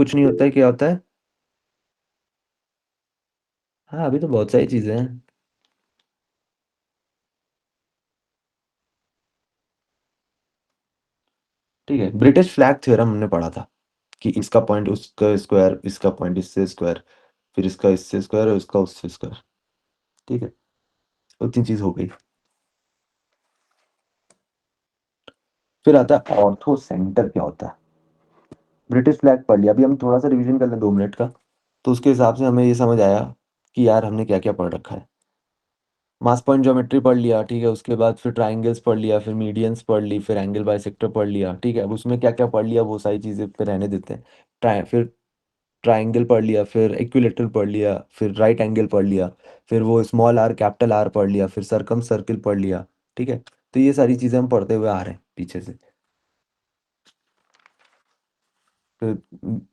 कुछ नहीं होता है क्या होता है? हाँ, अभी तो बहुत सारी चीजें हैं। ठीक है, ब्रिटिश फ्लैग थ्योरम हमने पढ़ा था कि इसका पॉइंट उसका स्क्वायर, इसका पॉइंट इससे स्क्वायर, फिर इसका इससे स्क्वायर और इसका उससे स्क्वायर। ठीक है, उतनी चीज हो गई। फिर आता है ऑर्थो सेंटर क्या होता है। ब्रिटिश फ्लैग पढ़ लिया, अभी हम थोड़ा सा रिवीजन कर लें 2 मिनट का। तो उसके हिसाब से हमें ये समझ आया कि यार हमने क्या क्या पढ़ रखा है। मास पॉइंट ज्योमेट्री पढ़ लिया, ठीक है। उसके बाद फिर ट्राइंगल्स पढ़ लिया, फिर मीडियंस पढ़ ली, फिर एंगल बाइसेक्टर पढ़ लिया, ठीक है। अब उसमें क्या क्या पढ़ लिया वो सारी चीजें पे रहने देते हैं। फिर ट्राइंगल पढ़ लिया, फिर इक्विलेटरल पढ़ लिया, फिर राइट एंगल पढ़ लिया, फिर वो स्मॉल आर कैपिटल आर पढ़ लिया, फिर सर्कम सर्किल पढ़ लिया। ठीक है, तो ये सारी चीजें हम पढ़ते हुए आ रहे हैं पीछे से। फिर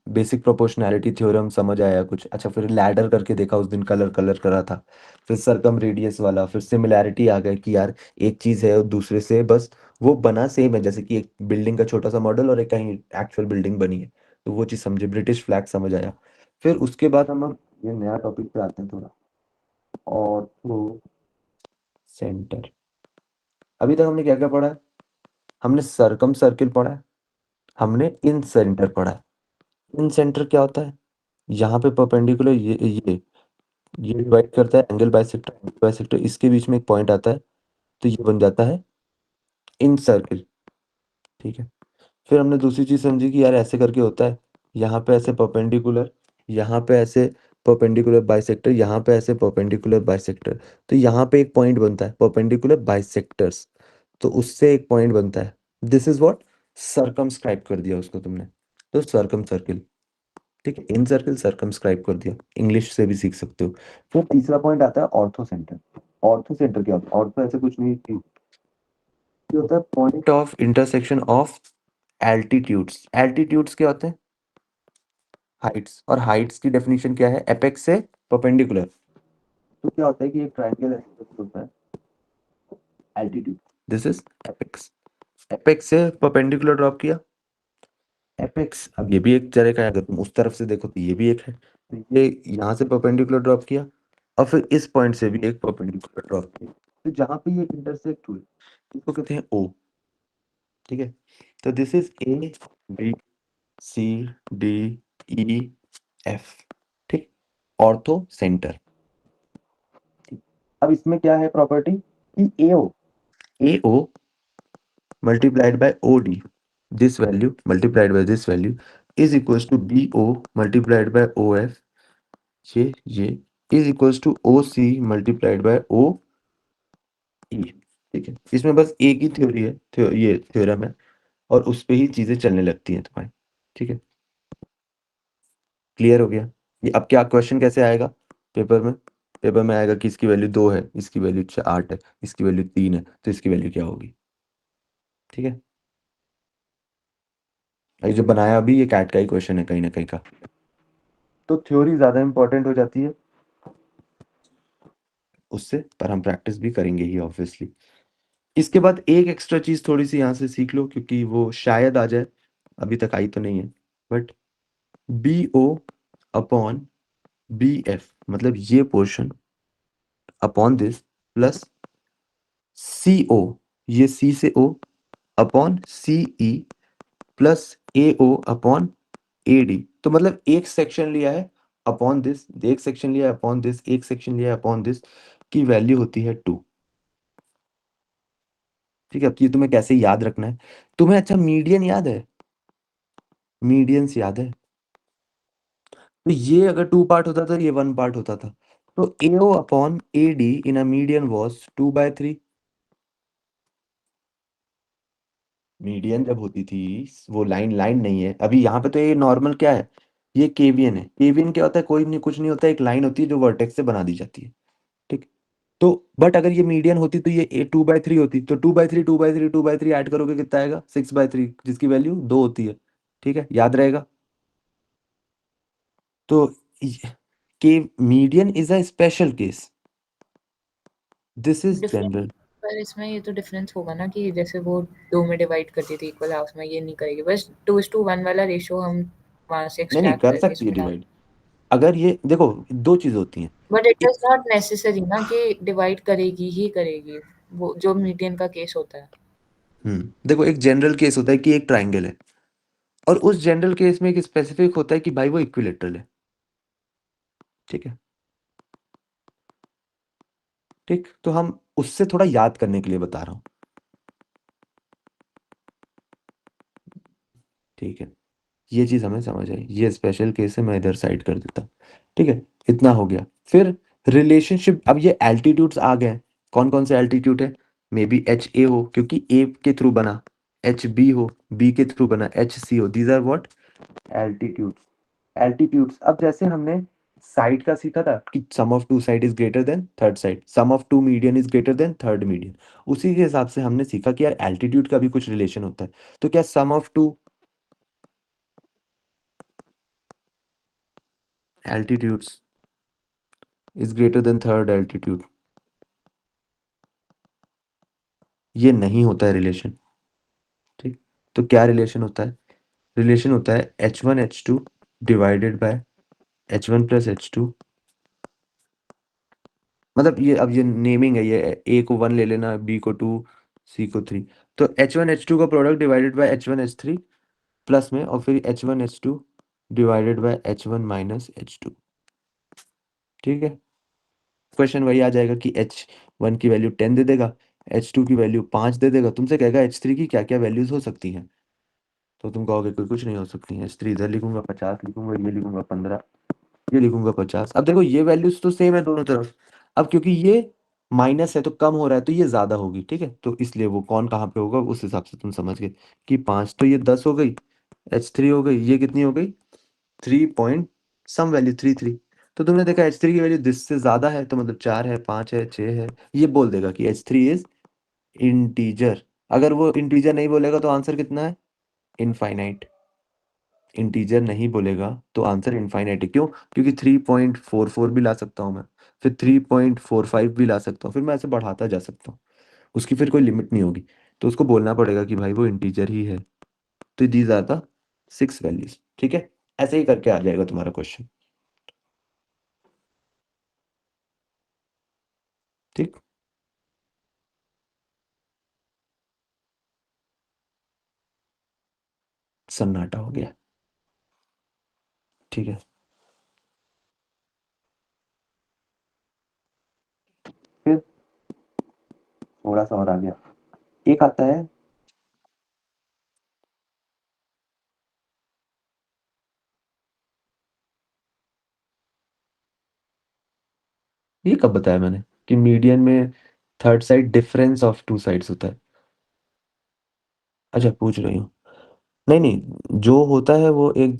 बेसिक प्रोपोर्शनैलिटी थ्योरम समझ आया कुछ, अच्छा। फिर लैडर करके देखा उस दिन, कलर कलर करा था। फिर सरकम रेडियस वाला, फिर सिमिलैरिटी आ गए कि यार एक चीज है और दूसरे से बस वो बना सेम है, जैसे कि एक बिल्डिंग का छोटा सा मॉडल और एक कहीं एक्चुअल बिल्डिंग बनी है। तो वो चीज समझे, ब्रिटिश फ्लैग समझ आया। फिर उसके बाद हम अब ये नया टॉपिक पे आते हैं थोड़ा, ऑर्थो सेंटर। अभी तक हमने क्या क्या पढ़ा है? हमने सरकम सर्किल पढ़ा है, हमने इन सेंटर पढ़ा है। इन सेंटर क्या होता है? यहाँ पे परपेंडिकुलर ये डिवाइड करता है एंगल बाइसेक्टर, इसके बीच में एक पॉइंट आता है, तो ये बन जाता है इन सर्किल। ठीक है, फिर हमने दूसरी चीज समझी कि यार ऐसे करके होता है, यहाँ पे ऐसे परपेंडिकुलर, यहाँ पे ऐसे परपेंडिकुलर बाइसेक्टर, यहाँ पे ऐसे परपेंडिकुलर बाइसेक्टर। तो यहाँ पे एक पॉइंट बनता है परपेंडिकुलर बाइसेक्टर्स, तो उससे एक पॉइंट बनता है। दिस इज व्हाट, सर्कमस्क्राइब कर दिया उसको तुमने, तो सर्कम सर्किल। ठीक है, इन सर्किल सर्कमस्क्राइब कर दिया, इंग्लिश से भी सीख सकते हो। फिर तीसरा पॉइंट आता है ऑर्थो सेंटर। ऑर्थो सेंटर क्या होता है? ऑर्थो ऐसे कुछ नहीं, ये होता है point of intersection of altitudes. Altitudes क्या होते हैं? हाइट्स। और हाइट्स की डेफिनेशन क्या है? एपेक्स से परपेंडिकुलर। तो क्या होता है कि एक ट्रायंगल ऐसे होता है, altitude, this is apex. Apex से परपेंडिकुलर ड्रॉप किया, एपेक्स। अब ये भी एक तरह का है, अगर तुम उस तरफ से देखो तो ये भी एक है, तो ये यहाँ से परपेंडिकुलर ड्रॉप किया, और फिर इस पॉइंट से भी एक परपेंडिकुलर ड्रॉप किया, तो जहां पे ये इंटरसेक्ट हुए इसको कहते हैं ओ। ठीक है, तो this is A, B, C, D, E, F. ठीक, ऑर्थो सेंटर। अब इसमें क्या है प्रॉपर्टी कि A O multiplied by O D, this value multiplied by this value is equals to B O multiplied by O F, ये is equals to O C multiplied by O E. ठीक है, इसमें बस एक ही theory है, ये theorem है, और उस पे ही चीजें चलने लगती हैं तुम्हारी। ठीक है, क्लियर हो गया? ये अब क्या क्वेश्चन कैसे आएगा पेपर में? पेपर में आएगा कि इसकी वैल्यू 2 है, इसकी वैल्यू 8 है, इसकी वैल्यू 3 है, तो इसकी वैल्यू क्या होगी? ठीक है, ये जो बनाया अभी ये कैट का ही क्वेश्चन है कहीं ना कहीं का। तो थ्योरी ज्यादा इंपॉर्टेंट हो जाती है उससे, पर हम प्रैक्टिस भी करेंगे ही ऑब्वियसली। इसके बाद एक एक्स्ट्रा चीज थोड़ी सी यहाँ से सीख लो, क्योंकि वो शायद आ जाए, अभी तक आई तो नहीं है, but B O upon B F, मतलब ये portion upon this, plus C O, ये सी से O upon C E, plus A O upon A D. तो मतलब एक सेक्शन लिया है अपॉन दिस, एक सेक्शन लिया है अपॉन दिस, एक सेक्शन लिया है अपॉन दिस, की वैल्यू होती है 2। ठीक है, अब ये तुम्हें कैसे याद रखना है? तुम्हें अच्छा मीडियन याद है? मीडियंस याद है? तो ये अगर 2 पार्ट होता था, ये 1 पार्ट होता था। तो AO upon AD in a median was 2/3। Median जब होती थी, वो लाइन लाइन नहीं है अभी यहाँ पे, तो ये नॉर्मल क्या है, ये केवीएन है। केवीएन क्या होता है? कोई नहीं, कुछ नहीं होता, एक लाइन होती है जो वर्टेक्स से बना दी जाती है। ठीक, तो बट अगर ये मीडियन होती तो ये 2/3 होती, तो 2/3 2/3 2/3 ऐड करोगे कितना आएगा? 6/3, जिसकी वैल्यू 2 होती है। ठीक है, याद रहेगा? तो के median is a special case, this is difference, general. पर इसमें ये तो डिफरेंस होगा ना कि जैसे वो 2 में डिवाइड करती थी इक्वल हाउस में, ये नहीं करेगी, बस 2:1 वाला रेशो हम वहाँ से नहीं, नहीं एक्सट्रैक्ट कर करके सकती है इसमें डाल। डिवाइड। अगर ये देखो 2 चीज़ होती हैं। बट इट एक इज़ नॉट नेसेसरी ना कि डिवाइड करेगी ही करेगी, वो जो मीडियन का केस होता है। देखो एक जनरल केस होता है कि एक ट्रायंगल है, और उस जनरल केस में एक स्पेसिफिक होता है कि भाई वो इक्विलेटरल है। ठीक है? ठीक? तो हम उससे थोड़ा याद करने के लिए बता रहा हूँ। ठीक है? ये चीज़ हमें समझ आई। ये स्पेशल केस है, मैं इधर साइड कर देता। ठीक है? इतना हो गया। फिर रिलेशनशिप, अब ये एल्टीट्यूड्स आ गए। कौन-कौन से एल्टीट्यूड है? मे बी एचए हो क्योंकि ए के थ्रू बना, एचबी हो, बी के थ्रू बना, एचसी हो। These are what? Altitudes. Altitudes, अब जैसे हमने साइड का सीखा था कि sum of two side is greater than third side, sum of two median is greater than third median. उसी के हिसाब से हमने सीखा कि यार एल्टीट्यूड का भी कुछ रिलेशन होता है। तो क्या sum of two altitudes is greater than third altitude? ये नहीं होता है रिलेशन। ठीक? तो क्या रिलेशन होता है? रिलेशन होता है H1 H2 divided by H1 plus H2। मतलब ये, अब ये नेमिंग है, ये ए को 1 ले लेना, बी को 2, सी को 3। तो H1 H2 का product divided by H1 H3 plus में, और फिर H1 H2 divided by H1 minus H2। ठीक है? क्वेश्चन वही आ जाएगा कि H1 की वैल्यू 10 दे देगा, H2 की वैल्यू 5 दे देगा, तुमसे कहेगा H3 की क्या क्या वैल्यूज हो सकती हैं। तो तुम कहोगे कोई कुछ नहीं हो सकती है। H3 इधर लिखूंगा 50, लिखूंगा ये, लिखूंगा 15, ये लिखूंगा 50। अब देखो ये वैल्यूज तो सेम है दोनों तरफ। अब क्योंकि ये माइनस है तो कम हो रहा है, तो ये ज्यादा होगी। ठीक है? तो इसलिए वो कौन कहाँ पे होगा उस हिसाब से तुम समझ गए कि 5 तो ये 10 हो गई, H3 हो गई, ये कितनी हो गई? 3 पॉइंट सम वैल्यू 33। तो तुमने देखा H3 की वैल्यू दिस से ज्यादा है, तो मतलब 4 है, 5 है, 6 है, ये बोल देगा कि H3 इज इंटीजर। अगर वो इंटीजर नहीं बोलेगा तो आंसर कितना है? इनफाइनाइट। इंटीजर नहीं बोलेगा तो आंसर इनफाइनाइट है। क्यों? क्योंकि 3.44 भी ला सकता हूँ मैं, फिर 3.45 भी ला सकता हूँ, फिर मैं ऐसे बढ़ाता जा सकता हूँ। उसकी फिर कोई लिमिट नहीं होगी। तो उसको बोलना पड़ेगा कि भाई वो इंटीजर ही है। तो दीज आर द 6 वैल्यूज। ठीक है? ऐसे ही करके आ जाएगा तुम्हारा क्वेश्चन। ठीक? सन्नाटा हो गया। ठीक है? फिर थोड़ा सा और आ गया। एक आता है, ये कब बताया मैंने कि मीडियन में third side difference of two sides होता है? अच्छा पूछ रही हूँ। नहीं, नहीं, जो होता है वो एक,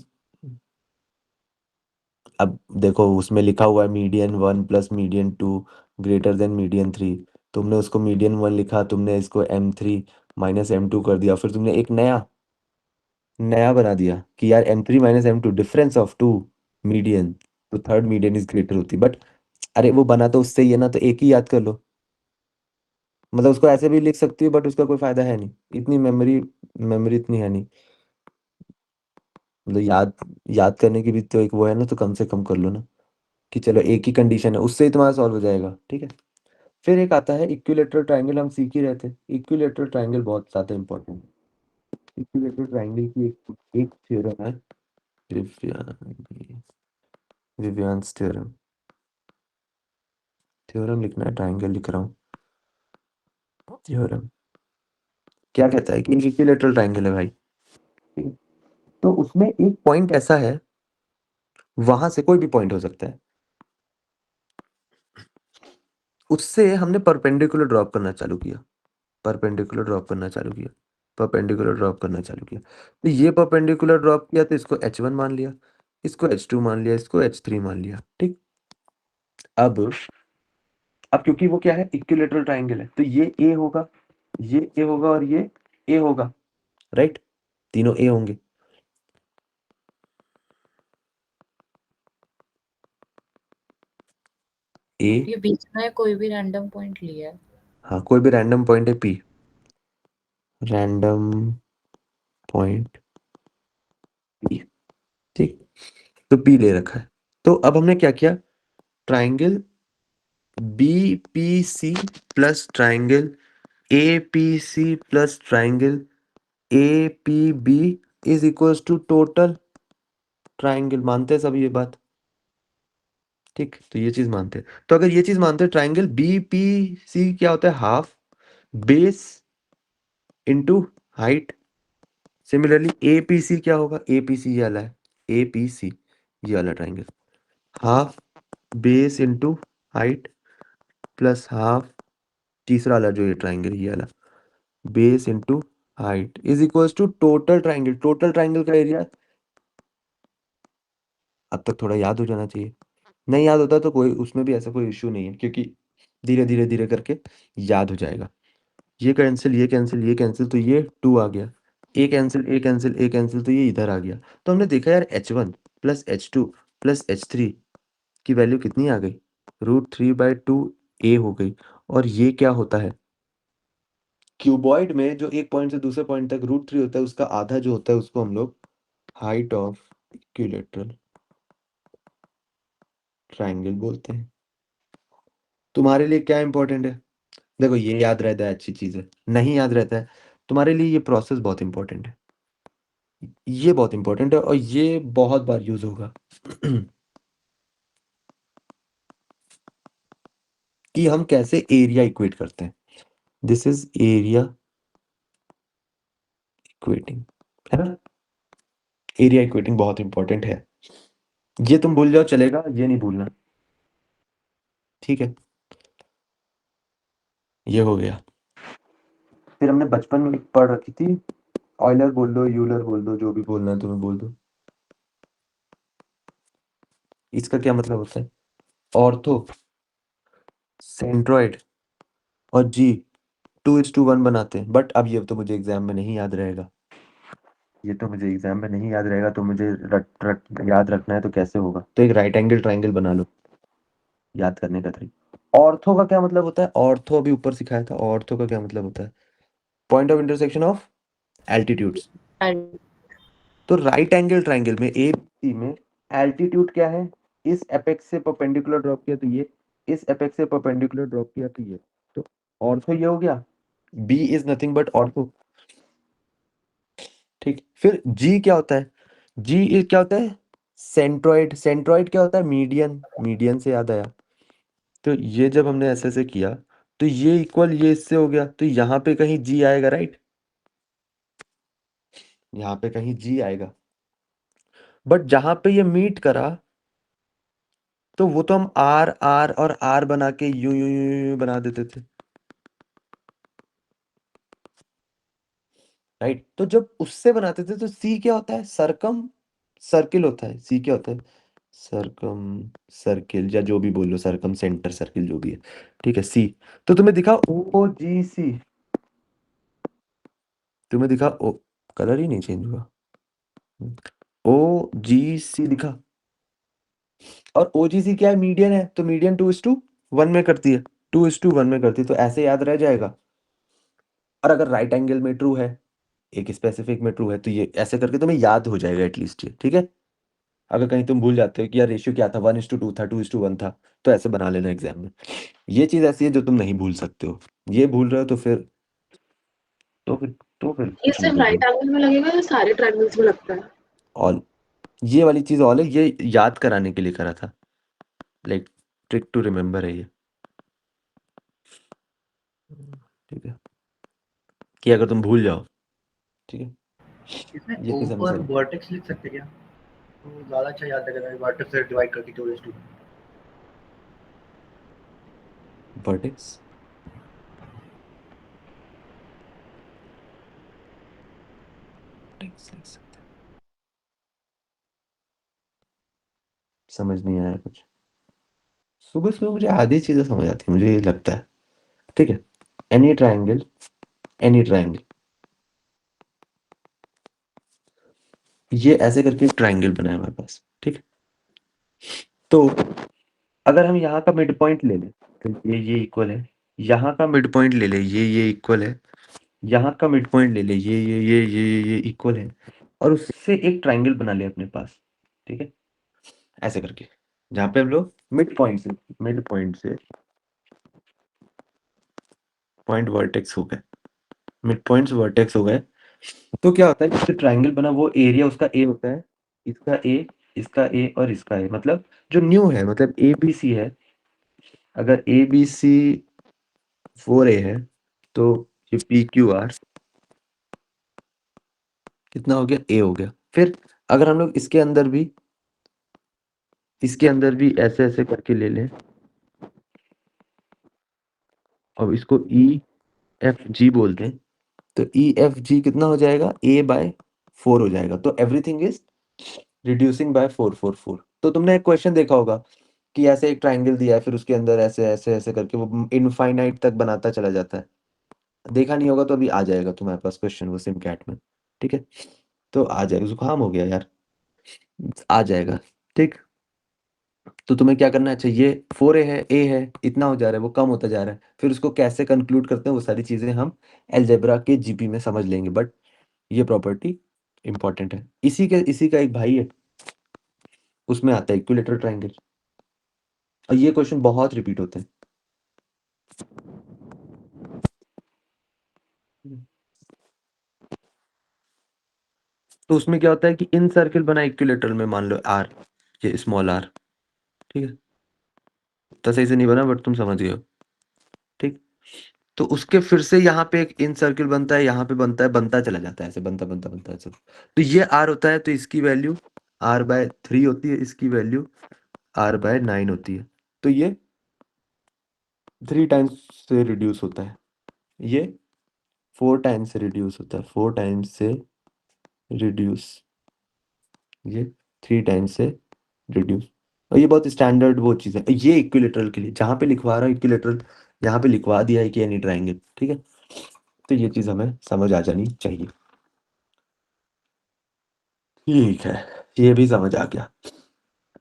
अब देखो उसमें लिखा हुआ है median 1 plus median 2 greater than median 3। तुमने उसको मीडियन 1 लिखा, तुमने इसको M3 माइनस M2 कर दिया, फिर तुमने एक नया नया बना दिया कि यार M3 minus M2 difference of two median, तो थर्ड मीडियन इज ग्रेटर होती। बट अरे वो बना तो उससे ही है ना, तो एक ही याद कर लो। मतलब उसको ऐसे भी लिख सकती हो, बट उसका कोई फायदा है नहीं। इतनी मेमोरी मेमोरी इतनी है नहीं। मतलब याद याद करने की भी तो एक वो है ना, तो कम से कम कर लो ना कि चलो एक ही कंडीशन है, उससे ही तुम्हारा सॉल्व हो जाएगा। ठीक है? फिर एक आता है इक्विलेटरल ट्रायंगल, हम सीख ही रहे थे। इक्विलेटरल ट्रायंगल बहुत ज्यादा इंपॉर्टेंट है। इक्विलेटरल ट्रायंगल की एक थ्योरम है, विवियंस थ्योरम। थ्योरम लिखना है, ट्रायंगल लिख रहा हूँ। थ्योरम क्या कहता है कि एक इक्विलेटरल ट्रायंगल है भाई। ठीक है? तो उसमें एक पॉइंट ऐसा है, वहां से कोई भी पॉइंट हो सकता है, उससे हमने परपेंडिकुलर ड्रॉप करना चालू किया, परपेंडिकुलर ड्रॉप करना चालू किया, परपेंडिकुलर ड्रॉप करना चालू किया। तो ये परपेंडिकुलर ड्रॉप किया तो इसको H1 मान लिया, इसको H2 मान लिया, इसको H3 मान लिया। ठीक? अब क्योंकि वो क्या है, इक्विलेटरल ट्रायंगल है, तो ये ए होगा, ये ए होगा, और ये ए होगा। राइट? तीनों ए होंगे। ए, ये बीच में कोई भी रैंडम पॉइंट लिया है। हाँ कोई भी रैंडम पॉइंट है पी, रैंडम पॉइंट पी। ठीक तो P ले रखा है। तो अब हमने क्या किया, triangle BPC plus triangle APC plus triangle APB is equals to total triangle. मानते हैं सब ये बात? ठीक, तो ये चीज मानते हैं। तो अगर ये चीज मानते हैं, ट्राइंगल BPC क्या होता है, half base into height. Similarly APC क्या होगा, APC ये वाला है, APC ये वाला triangle, half base into height plus half, तीसरा वाला जो ये ट्राइंगल ये वाला, base into height is equals to total triangle. Total triangle का एरिया अब तक थोड़ा याद हो जाना चाहिए। नहीं याद होता तो कोई उसमें भी ऐसा कोई इश्यू नहीं है, क्योंकि धीरे धीरे धीरे करके याद हो जाएगा। ये कैंसिल, ये कैंसिल, ये कैंसिल, तो ये 2 आ गया। ए कैंसिल, ए कैंसिल, ए कैंसिल, तो ये इधर आ गया। तो हमने देखा यार H1 plus H2 plus H3 की वैल्यू कितनी आ गई, √3/2 A हो गई। और ये क्या होता है, क्यूबॉइड में जो एक पॉइंट से दूसरे पॉइंट तक √3 होता है, उसका आधा जो होता है उसको हम लोग हाइट ऑफ इक्विलेटरल ट्राइंगल बोलते हैं। तुम्हारे लिए क्या इंपॉर्टेंट है, देखो ये याद रहता है अच्छी चीज है, नहीं याद रहता है तुम्हारे लिए ये प्रोसेस बहुत इंपॉर्टेंट है। ये बहुत इंपॉर्टेंट है और ये बहुत बार यूज होगा कि हम कैसे एरिया इक्वेट करते हैं। दिस इज एरिया इक्वेटिंग, है ना। एरिया इक्वेटिंग बहुत इंपॉर्टेंट है। ये तुम भूल जाओ चलेगा, ये नहीं भूलना, ठीक है। ये हो गया। फिर हमने बचपन में पढ़ रखी थी, ऑयलर बोल दो, यूलर बोल दो, जो भी बोलना है तुम्हें बोल दो। इसका क्या मतलब होता है, ऑर्थो, सेंट्रोइड और जी 2:1 बनाते हैं। बट अब ये तो मुझे एग्जाम में नहीं याद रहेगा, ये तो मुझे एग्जाम में नहीं याद रहेगा, तो मुझे याद रखना है तो कैसे होगा, तो एक राइट एंगल ट्राइंगल बना लो। याद करने का तरीका, ऑर्थो का क्या मतलब होता है, ऑर्थो अभी ऊपर सिखाया था, ऑर्थो का क्या मतलब होता है, point of intersection of altitudes. And तो राइट एंगल ट्राइंगल में ए बी में एल्टीट्यूड क्या है, इस एपेक्स से परपेंडिकुलर ड्रॉप किया तो ये, इस एपेक्स से परपेंडिकुलर ड्रॉप किया तो ये, तो ऑर्थो ये हो गया। B is nothing but ortho, ठीक। फिर जी क्या होता है, जी क्या होता है, सेंट्रोइड। सेंट्रोइड क्या होता है, मीडियन। मीडियन से याद आया, तो ये जब हमने ऐसे से किया तो ये इक्वल ये इससे हो गया, तो यहाँ पे कहीं जी आएगा, राइट, यहाँ पे कहीं जी आएगा। बट जहां पे ये मीट करा तो वो तो हम आर आर और आर बना के यू यू यू यू बना देते थे, राइट। तो जब उससे बनाते थे तो सी क्या होता है, सरकम सर्किल होता है। सी क्या होता है, सरकम सर्किल, या जो भी बोल लो, सरकम सेंटर सर्किल जो भी है, ठीक है। सी, तो तुम्हें दिखा OGC, तुम्हें दिखा ओ, कलर ही नहीं चेंज हुआ, OGC दिखा। और OGC क्या है, मीडियन है, तो मीडियन 2:1 में करती है, 2:1 में करती है, तो ऐसे याद रह जाएगा। और अगर राइट एंगल में ट्रू है, एक स्पेसिफिक में ट्रू है, तो ये ऐसे करके तुम्हें याद हो जाएगा एटलीस्ट, ये ठीक है। अगर कहीं तुम भूल जाते हो कि यार रेशियो क्या था, 1:2 था, 2:1 था, तो ऐसे बना लेना एग्जाम में। ये चीज ऐसी है जो तुम नहीं भूल सकते हो, ये भूल रहे हो तो फिर ये कुछ नहीं सिर्फ कर राइट पाओगे। एंगल में लगेगा या सारे ट्रायंगल्स में लगता है? ऑल, ये वाली चीज ऑल है, ये याद कराने के लिए करा था, लाइक ट्रिक टू रिमेम्बर है ये, ठीक है, कि अगर तुम भूल जाओ, ठीक है। इसमें ये चीज हमें ऊपर समझ, वर्टेक्स लिख सकते क्या? तो ज़्यादा अच्छा याद रहेगा वर्टेक्स से डिवाइड करके 2:2। वर्टेक्स, वर्टेक्स लिख सकते हैं। समझ नहीं आया कुछ, सुबह सुबह मुझे आधी चीजें समझ आती है, मुझे ये लगता है, ठीक है। एनी ट्राइंगल, एनी ट्राइंगल, ये ऐसे करके एक ट्राइंगल बना है हमारे पास, ठीक है। तो अगर हम यहाँ का मिड पॉइंट ले लें, तो ये इक्वल है, यहाँ का मिड पॉइंट ले ले, ये इक्वल है, यहाँ का मिड पॉइंट ले ले, ये इक्वल है, और उससे एक ट्राइंगल बना ले अपने पास, ठीक है। ऐसे करके, जहाँ पे हम लोग मिड पॉइंट से पॉइंट वर्टेक्स हो गए, मिड पॉइंट्स वर्टेक्स हो गए। तो क्या होता है, जैसे ट्राइंगल बना वो एरिया उसका ए होता है, इसका ए, इसका ए और इसका ए, मतलब जो न्यू है, मतलब ए बी सी है, अगर ए बी सी 4A है तो ये पी क्यू आर कितना हो गया, ए हो गया। फिर अगर हम लोग इसके अंदर भी ऐसे ऐसे करके ले लें और इसको ई एफ जी बोलते हैं, तो ई एफ जी कितना हो जाएगा, ए बाय 4 हो जाएगा। तो एवरीथिंग इज रिड्यूसिंग बाय 4 4 4। तो तुमने एक क्वेश्चन देखा होगा कि ऐसे एक ट्राइंगल दिया है, फिर उसके अंदर ऐसे ऐसे ऐसे करके वो इनफाइनाइट तक बनाता चला जाता है। देखा नहीं होगा तो अभी आ जाएगा तुम्हारे पास क्वेश्चन वो सिम कैट में, ठीक है। तो आ जाएगा, जुकाम हो गया यार, आ जाएगा, ठीक। तो तुम्हें क्या करना है, अच्छा ये 4A है, ए है, इतना हो जा रहा है, वो कम होता जा रहा है, फिर उसको कैसे कंक्लूड करते हैं वो सारी चीजें हम अलजेब्रा के जीपी में समझ लेंगे, बट ये प्रॉपर्टी इंपॉर्टेंट है। इसी का एक भाई है, उसमें आता है इक्विलेटरल ट्राइंगल, और ये क्वेश्चन बहुत रिपीट होते हैं। तो उसमें क्या होता है कि इन सर्किल बना इक्विलेटरल में, मान लो आर, ये स्मॉल आर, ठीक है, तो सही से नहीं बना बट तुम समझ गए हो, ठीक। तो उसके फिर से यहाँ पे एक इन सर्किल बनता है, यहाँ पे बनता है, बनता चला जाता है, ऐसे बनता बनता बनता है सब। तो ये आर होता है, तो इसकी वैल्यू R/3 होती है, इसकी वैल्यू R/9 होती है। तो ये 3 टाइम्स से रिड्यूस होता है, ये 4 टाइम्स से रिड्यूस होता है, 4 टाइम्स से रिड्यूस, ये 3 टाइम्स से रिड्यूस। और ये बहुत स्टैंडर्ड वो चीज़ है, ये इक्विलेटरल के लिए जहाँ पे लिखवा रहा हूँ इक्विलेटरल, यहाँ पे लिखवा दिया है कि एनी ट्राइंगल, ठीक है। तो ये चीज़ हमें समझ आ जानी चाहिए, ठीक है, ये भी समझ आ गया।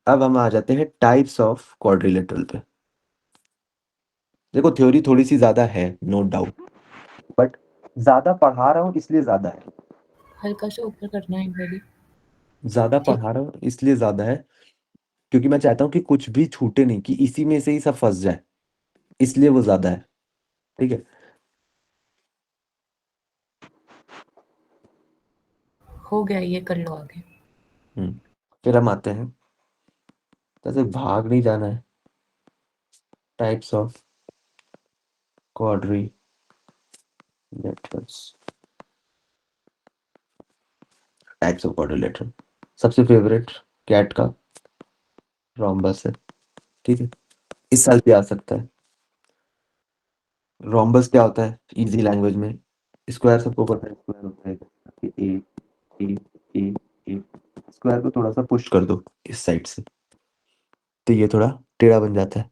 अब हम आ जाते हैं टाइप्स ऑफ क्वाड्रिलेटरल पे। देखो थ्योरी थोड़ी सी ज्यादा है, नो डाउट, बट ज्यादा पढ़ा रहा हूँ इसलिए ज्यादा है, हल्का सा ऊपर करना है एक बारी। ज्यादा ठीक। पढ़ा रहा हूँ इसलिए ज्यादा है, क्योंकि मैं चाहता हूँ कि कुछ भी छूटे नहीं, कि इसी में से ही सब फंस जाए, इसलिए वो ज्यादा है, ठीक है। हो गया, ये कर लो आगे। फिर हम आते हैं, जैसे भाग नहीं जाना है, types of quadrilaterals. Types of quadrilateral, सबसे फेवरेट कैट का रोम्बस है, ठीक है, इस साल भी आ सकता है। रोम्बस क्या होता है इजी लैंग्वेज में, स्क्वायर सबको पता है, स्क्वायर होता है ए ए ए ए, स्क्वायर को थोड़ा सा पुश कर दो इस साइड से, तो ये थोड़ा टेढ़ा बन जाता है,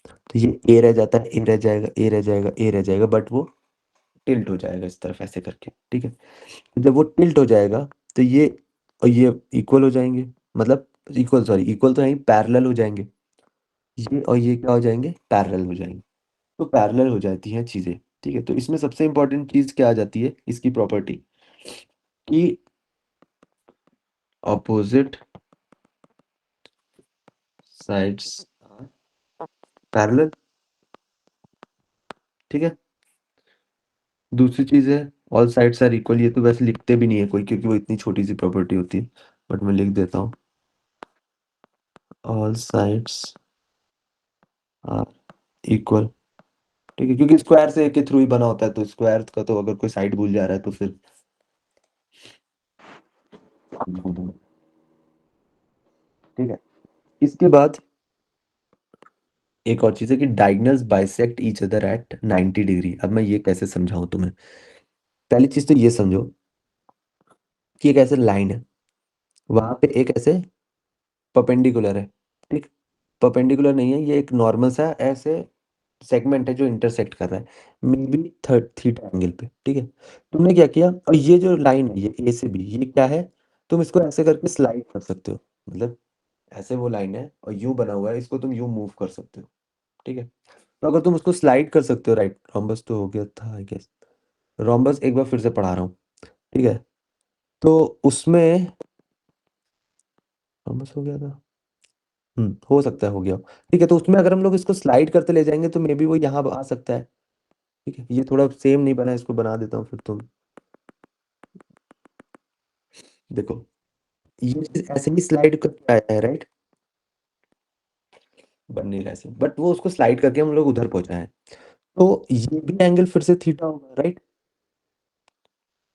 तो ये ए रह जाता है, ए रह जाएगा, ए रह जाएगा, ए रह जाएगा, बट वो टिल्ट हो जाएगा इस तरफ ऐसे करके, ठीक है। तो जब वो टिल्ट हो जाएगा तो ये और ये इक्वल हो जाएंगे, मतलब इक्वल, सॉरी इक्वल तो नहीं, पैरेलल हो जाएंगे, ये और ये क्या हो जाएंगे, पैरेलल हो जाएंगे। तो पैरेलल हो जाती हैं चीजें, ठीक है। तो इसमें सबसे इंपॉर्टेंट चीज क्या आ जाती है, इसकी प्रॉपर्टी कि ऑपोजिट साइड्स आर पैरेलल, ठीक है। दूसरी चीज है ऑल साइड्स आर इक्वल, ये तो वैसे लिखते भी नहीं है कोई, क्योंकि वो इतनी छोटी सी प्रॉपर्टी होती है, बट मैं लिख देता हूँ, ऑल साइड्स आर इक्वल, ठीक है, क्योंकि स्क्वायर से के थ्रू ही बना होता है, तो स्क्वायर का तो अगर कोई साइड भूल जा रहा है तो फिर, ठीक है। इसके बाद एक और चीज है कि diagonals bisect each other at 90 degree. अब मैं ये कैसे समझाऊं तुम्हें, पहली चीज तो ये समझो कि एक ऐसे लाइन है, वहां पे एक ऐसे परपेंडिकुलर है, ठीक, परपेंडिकुलर नहीं है, ये एक नॉर्मल सा ऐसे सेगमेंट है जो इंटरसेक्ट कर रहा है, may be third theta angle पे, ठीक है। तुमने क्या किया, और ये जो लाइन है ये ए से बी, ये क्या है, तुम इसको ऐसे करके स्लाइड कर सकते हो, मतलब ऐसे वो लाइन है और यू बना हुआ है, इसको तुम यू मूव कर सकते हो, ठीक है। तो अगर तुम उसको स्लाइड कर सकते हो, राइट, रोम्बस तो हो गया था आई गेस, रोम्बस एक बार फिर से पढ़ा रहा हूँ, ठीक है। तो उसमें थॉमस हो गया था। हो सकता है हो गया हो। ठीक है, तो उसमें अगर हम लोग इसको स्लाइड करते ले जाएंगे तो मे बी वो यहाँ आ सकता है। ठीक है, ये थोड़ा सेम नहीं बना, इसको बना देता हूँ फिर तुम देखो, ये चीज ऐसे ही स्लाइड करके आया है, राइट? बन नहीं रहा ऐसे, बट वो उसको स्लाइड करके हम लोग उधर पहुंचा है। तो ये भी एंगल फिर से थीटा होगा, राइट?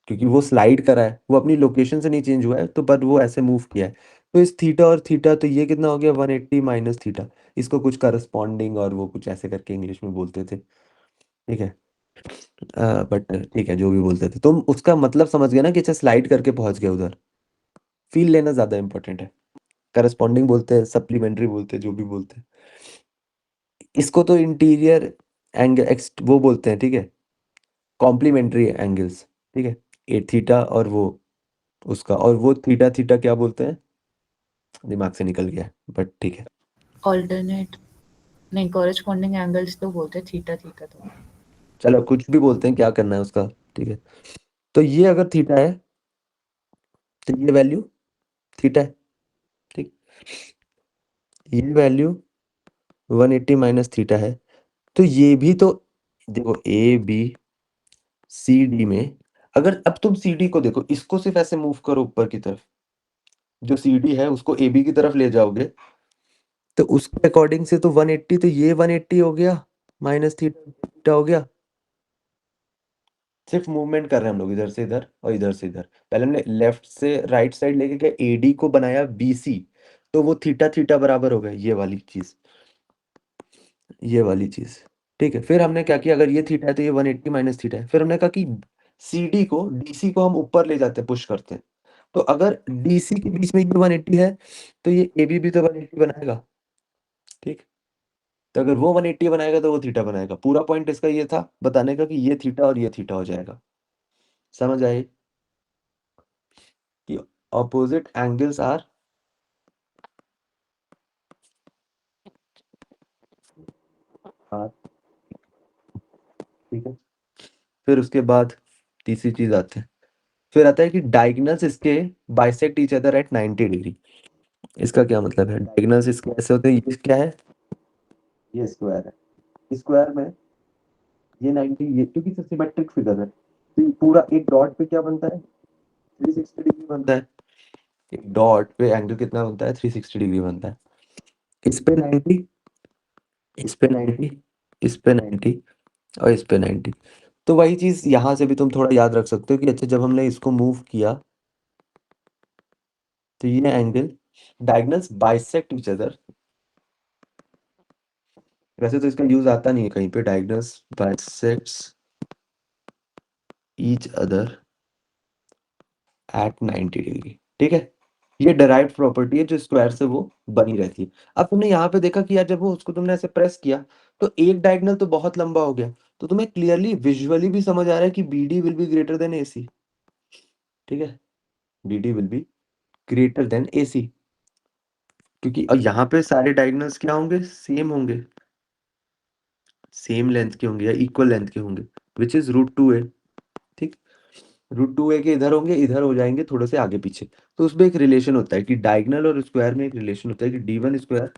क्योंकि वो स्लाइड करा है, वो अपनी लोकेशन से नहीं चेंज हुआ है, तो पर वो ऐसे मूव किया है। तो इस थीटा और थीटा, तो ये कितना हो गया 180 माइनस थीटा। इसको कुछ करस्पॉन्डिंग और वो कुछ ऐसे करके इंग्लिश में बोलते थे, ठीक है। बट ठीक है, जो भी बोलते थे, तुम उसका मतलब समझ गए ना कि अच्छा स्लाइड करके पहुंच गए उधर। फील लेना ज्यादा इंपॉर्टेंट है। करस्पॉन्डिंग बोलते हैं, सप्लीमेंट्री बोलते हैं, जो भी बोलते हैं। इसको तो इंटीरियर एंगल वो बोलते हैं, ठीक है। कॉम्प्लीमेंट्री एंगल्स, ठीक है। ए थीटा और वो उसका, और वो थीटा थीटा क्या बोलते हैं, दिमाग से निकल गया, बट ठीक है। ऑल्टरनेट नहीं, कॉरेस्पॉन्डिंग एंगल्स तो बोलते हैं, थीटा थीटा तो। चलो कुछ भी बोलते हैं, क्या करना है उसका, ठीक है। तो ये अगर थीटा है तो ये वैल्यू थीटा है, ठीक। ये वैल्यू 180 माइनस थीटा है। तो ये भी तो देखो, ए बी सी डी में, अगर अब तुम सी डी को देखो, इसको सिर्फ ऐसे मूव करो ऊपर की तरफ, जो सी डी है उसको ए बी की तरफ ले जाओगे, तो उसके अकॉर्डिंग से तो 180, तो ये 180 हो गया माइनस थीटा हो गया। सिर्फ मूवमेंट कर रहे हैं हम लोग, इधर से इधर और इधर से इधर। पहले हमने लेफ्ट से राइट साइड लेके गए, एडी को बनाया बीसी, तो वो थीटा थीटा बराबर हो गया, ये वाली चीज, ये वाली चीज। ठीक है, फिर हमने क्या किया, अगर ये थीटा है तो ये 180 माइनस थीटा है। फिर हमने कहा कि सीडी को डीसी को हम ऊपर ले जाते हैं, पुश करते हैं। तो अगर डीसी के बीच में ये 180 है, तो ये एबी भी तो 180 बनाएगा, ठीक। तो अगर वो 180 बनाएगा तो वो थीटा बनाएगा। पूरा पॉइंट इसका ये था बताने का कि ये थीटा और ये थीटा हो जाएगा। समझ आए कि ऑपोजिट एंगल्स आर, ठीक है। फिर उसके बाद तीसरी चीज आते हैं, फिर आता है कि डायगोनल्स इसके bisect each other at 90 degree. इसका क्या मतलब है, डायगोनल्स इसके ऐसे होते हैं, ये क्या है, ये स्क्वायर है, स्क्वायर में ये 90, ये क्योंकि सिमेट्रिक फिगर है, तो ये पूरा एक डॉट पे क्या बनता है, 360 डिग्री बनता है। एक डॉट पे एंगल कितना बनता है, 360 डिग्री बनता है। इस पे 90, इस पे 90, इस पे 90 और इस पे 90। तो वही चीज यहाँ से भी तुम थोड़ा याद रख सकते हो कि अच्छा जब हमने इसको मूव किया तो ये angle diagonals bisect each other. वैसे तो इसका यूज आता नहीं है कहीं पे, diagonals bisects each other at 90 degree, ठीक है। ये डिराइव्ड प्रॉपर्टी है जो स्क्वायर से वो बनी रहती है। अब तुमने यहाँ पे देखा कि यार जब वो उसको तुमने ऐसे प्रेस किया तो एक डायगोनल तो बहुत लंबा हो गया, तो तुम्हें क्लियरली विजुअली भी समझ आ रहा है कि BD will be greater than AC, ठीक है। BD will be greater than AC, क्योंकि और यहाँ पे सारे डायगोनल्स क्या होंगे, सेम होंगे, सेम लेंथ के होंगे या इक्वल लेंथ के होंगे, विच इज √2a, ठीक। √2a के इधर होंगे, इधर हो जाएंगे थोड़े से आगे पीछे। तो उसमें एक रिलेशन होता है कि डायगोनल और स्क्वायर में एक रिलेशन होता है कि D1 square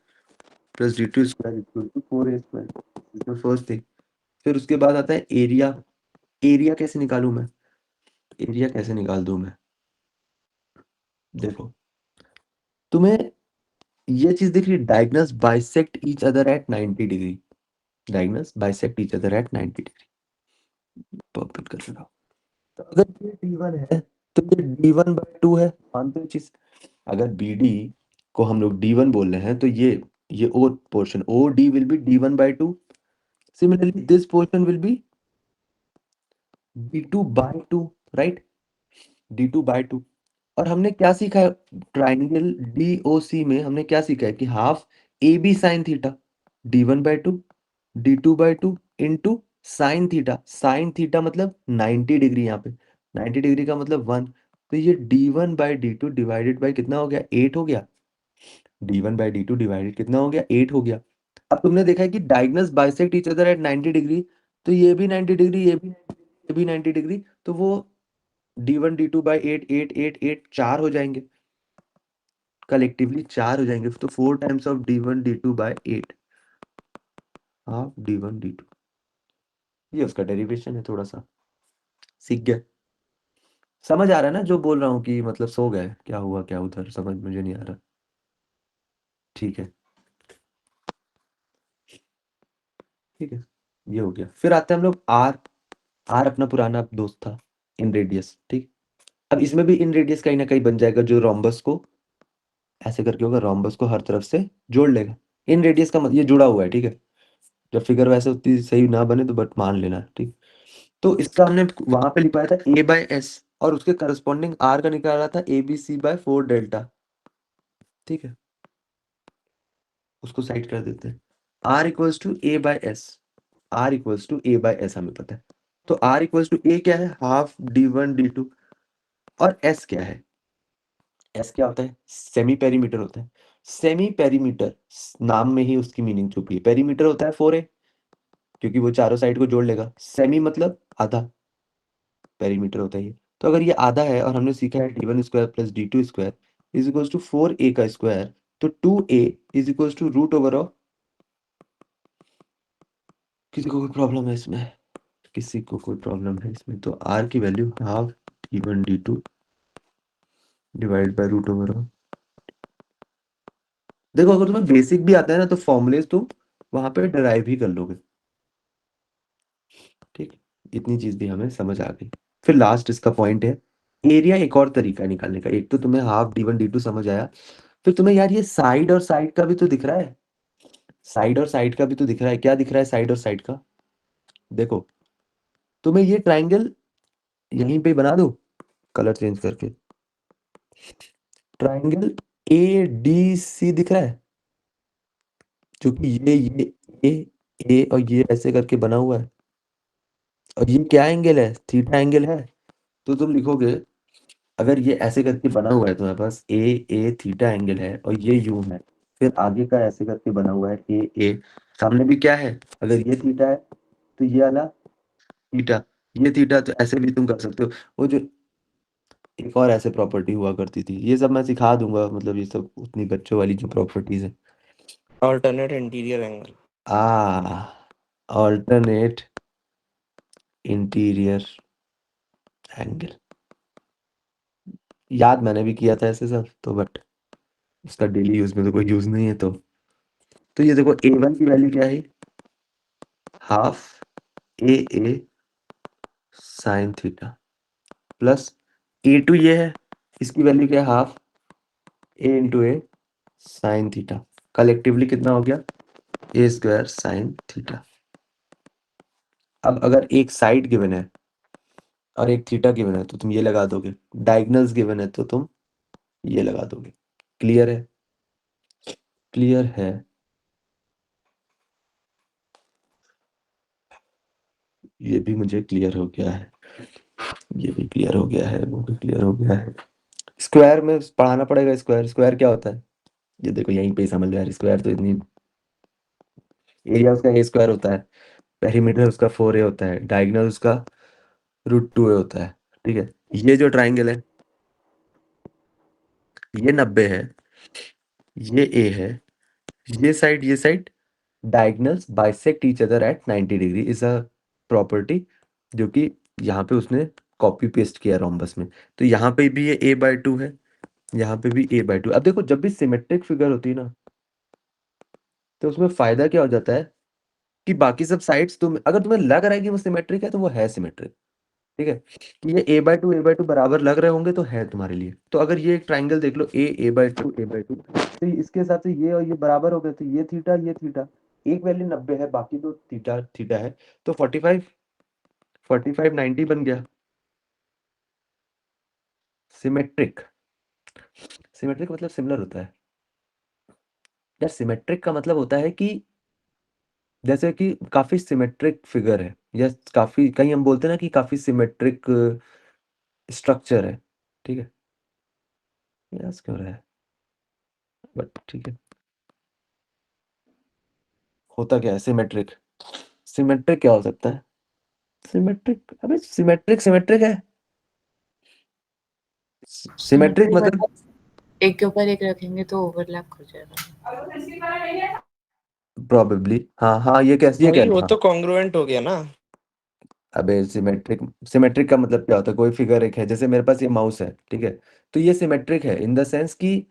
plus D2 square equal to 4a square, first thing. फिर उसके बाद आता है एरिया। एरिया कैसे निकालूं मैं, एरिया कैसे निकाल दूं मैं, देखो तुम्हें ये चीज दिख रही है, diagonals bisect each other at 90 degree, diagonals bisect each other at 90 degree, perpendicular कर रहा हूं। तो अगर ये D1 है तो ये D1/2 है, मानते हो चीज। अगर BD को हम लोग D1 बोल रहे हैं तो ये O portion OD will be D1/2। Similarly this portion will be D2/2, right, D2/2। और हमने क्या सीखा है, ट्राइंगल DOC में हमने क्या सीखा है कि half AB sine theta, D1/2 D2/2 into sine theta. Sine theta मतलब 90 डिग्री, यहाँ पे 90 डिग्री का मतलब 1। तो ये D1/D2 डिवाइडेड बाई कितना हो गया, 8 हो गया। D1/D2 डिवाइडेड कितना हो गया, 8 हो गया। अब तुमने देखा है कि diagonals bisect each other at 90 degree, तो ये भी 90 डिग्री, ये भी 90 डिग्री, तो वो D1 D2 बाई 8 8 8 8 4 हो जाएंगे। कलेक्टिवली 4 हो जाएंगे, तो 4 times of d1 d2 bye 8, half d1 d2। ये उसका डेरिवेशन है, थोड़ा सा सीख गया। समझ आ रहा है ना जो बोल रहा हूँ, कि मतलब सो गए, क्या हुआ क्या उधर, समझ मुझे नहीं आ रहा। ठीक है, ठीक है, ये हो गया। फिर आते हैं हम लोग आर। आर अपना पुराना दोस्त था, इन रेडियस, ठीक। अब इसमें भी इन रेडियस कहीं ना कहीं बन जाएगा, जो रोम्बस को ऐसे करके होगा, रोम्बस को हर तरफ से जोड़ लेगा। इन रेडियस का मतलब ये जुड़ा हुआ है, ठीक है। जब फिगर वैसे उतनी सही ना बने तो बट मान लेना, ठीक। तो इसका हमने वहां पे लिखवाया था a बाय एस, और उसके करस्पॉन्डिंग आर का निकाला था A B C by 4 delta, ठीक है। उसको साइड कर देते हैं। R equals to A by S, R equals to A by S हमें पता है। तो आर इक्वल्स टू ए क्या है, हाफ d1 d2, और एस क्या है, एस क्या होता है, सेमी पेरीमीटर होता है। सेमी पेरीमीटर, नाम में ही उसकी मीनिंग छुपी है। पेरीमीटर होता है 4a, क्योंकि वो चारों साइड को जोड़ लेगा। सेमी मतलब आधा, पेरीमीटर होता है ये। तो अगर ये आधा है, और हमने सीखा है d1 square plus d2 square is equals to 4a का स्क्वायर, तो 2a is equals to root over of, किसी को कोई प्रॉब्लम है इसमें, किसी को कोई प्रॉब्लम है इसमें, तो r की value half d1 d2 divide by root over of. देखो अगर तुम्हें बेसिक भी आता है ना, तो फॉर्मुलेस तुम वहां पे डराइव ही कर लोगे, ठीक। इतनी चीज भी हमें समझ आ गई। फिर लास्ट इसका पॉइंट है एरिया। एक और तरीका है निकालने का। एक तो तुम्हें हाफ d1 d2 समझ आया, फिर तुम्हें यार ये साइड और साइड का भी तो दिख रहा है, साइड और साइड का भी तो दिख रहा है। क्या दिख रहा है साइड और साइड का, देखो। तुम्हें ये ट्राइंगल यहीं पे बना दो, कलर चेंज करके। ट्राइंगल ए डी सी दिख रहा है, जो कि ये और ये ऐसे करके बना हुआ है, और ये क्या एंगल है, थीटा एंगल है। तो तुम लिखोगे, अगर ये ऐसे करके बना हुआ है तुम्हारे पास ए थीटा एंगल है, और ये यू है, फिर आगे का ऐसे करके बना हुआ है ए, सामने भी क्या है, अगर ये थीटा है तो ये वाला थीटा, ये थीटा, तो ऐसे भी तुम कर सकते हो। वो जो एक और ऐसे प्रॉपर्टी हुआ करती थी, ये सब मैं सिखा दूंगा, मतलब ये सब उतनी बच्चों वाली जो प्रॉपर्टीज है। alternate interior angle. Alternate interior angle, याद मैंने भी किया था ऐसे सब, तो बट उसका डेली यूज में तो कोई यूज नहीं है। तो ये देखो a1 की वैल्यू क्या है, हाफ ए साइन थीटा, प्लस a2 ये है, इसकी वैल्यू क्या है, हाफ ए इंटू ए साइन थीटा। कलेक्टिवली कितना हो गया, ए स्क्वायर साइन थीटा। अब अगर एक साइड गिवन है और एक थीटा गिवन है, तो तुम ये लगा दोगे। डायगोनल्स गिवन है तो तुम ये लगा दोगे। क्लियर है, क्लियर है। ये भी मुझे क्लियर हो गया है, ये भी क्लियर हो गया है, वो भी क्लियर हो गया है। स्क्वायर में पढ़ाना पड़ेगा। स्क्वायर, स्क्वायर क्या होता है, ये देखो यहीं पे ही समझ लो यार। स्क्वायर तो इतनी, एरिया उसका ए स्क्वायर होता है, पेरीमीटर उसका 4a होता है, डायगोनल उसका √2a होता है, ठीक है। ये जो ट्राइंगल है, ये 90 है, ये a है, ये side diagonals bisect each other at 90 degree is a property, जो कि यहाँ पे उसने कॉपी पेस्ट किया रोम्बस में। तो यहाँ पे भी ये a/2 है, यहाँ पे भी a/2। अब देखो जब भी सिमेट्रिक फिगर होती है ना, तो उसमें फायदा क्या हो जाता है, कि बाकी सब साइड्स तुम, अगर तुम्हें लग रहा है कि वो सिमेट्रिक है तो वो है सिमेट्रिक, ठीक है। कि ये a/2 बराबर लग रहे होंगे तो है तुम्हारे लिए। तो अगर ये एक ट्राइंगल देख लो a/2 तो इसके हिसाब से ये और ये बराबर हो गए, तो ये थीटा, एक वैल्यू 90 है, बाकी दो थीटा थीटा है, तो 45 90 बन गया सिमेट्रिक। सिमेट्रिक मतलब सिमिलर होता है यार। सिमेट्रिक का मतलब होता है कि जैसे कि काफी सिमेट्रिक फिगर है, या काफी, कहीं हम बोलते हैं ना कि काफी सिमेट्रिक स्ट्रक्चर है, ठीक है। यस क्यों रहा है, बट ठीक है। होता क्या है सिमेट्रिक, सिमेट्रिक क्या हो सकता है, सिमेट्रिक, अबे सिमेट्रिक सिमेट्रिक है। सिमेट्रिक सिमेट्री मतलब मतलब एक के ऊपर एक रखेंगे तो ओवरलैप कर जाएगा। प्रोबेबली हाँ ये कैसे ये वही, क्या वो था? तो कॉन्ग्रुएंट हो गया ना। अबे सिमेट्रिक सिमेट्रिक का मतलब क्या होता है? कोई फिगर एक है, जैसे मेरे पास ये माउस है, ठीक है, तो ये सिमेट्रिक है इन द सेंस कि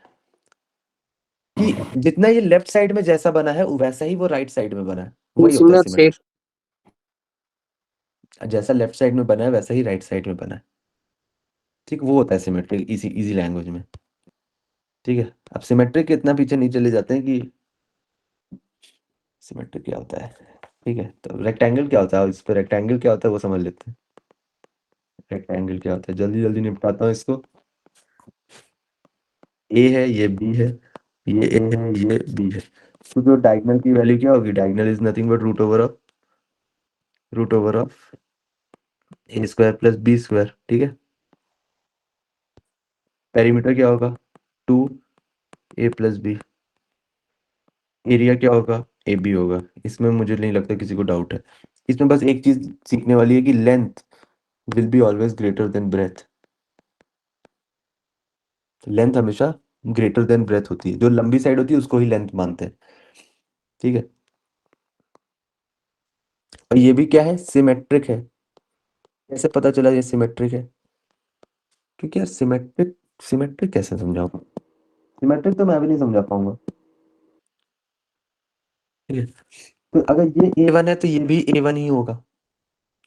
जितना ये लेफ्ट साइड में जैसा बना है वैसा ही वो राइट साइड में बना है, वही होता है सिमेट्रिक। जैसा लेफ्ट साइड में बना है वैसा ही राइट साइड में बना है, ठीक, वो होता है सिमेट्रिक इजी इजी लैंग्वेज में। ठीक है, अब सिमेट्रिक के इतना पीछे नहीं चले जाते हैं कि सिमेट्रिक क्या होता है। ठीक है, तो रेक्टेंगल क्या होता है, इस पर रेक्टेंगल क्या होता है वो समझ लेते हैं। रेक्टेंगल क्या होता है, जल्दी जल्दी निपटाता हूँ इसको। ए है, ये बी है, ये ए है, ये बी है, तो जो डायगोनल की वैल्यू क्या होगी? Diagonal is nothing but root over of A square plus B square. ठीक है, पेरीमीटर क्या होगा? 2 ए प्लस बी। एरिया क्या होगा? ए बी होगा। इसमें मुझे नहीं लगता किसी को डाउट है। इसमें बस एक चीज सीखने वाली है कि length will be always greater than breadth. Length हमेशा ग्रेटर देन ब्रेथ होती है, जो लंबी साइड होती है उसको ही लेंथ मानते हैं। ठीक है, और ये भी क्या है? सिमेट्रिक है। कैसे पता चला ये सिमेट्रिक है? क्योंकि यार सिमेट्रिक सिमेट्रिक कैसे समझाऊं? सिमेट्रिक तो मैं भी नहीं समझा पाऊंगा। ठीक है, तो अगर ये A1 है तो ये भी A1 ही होगा।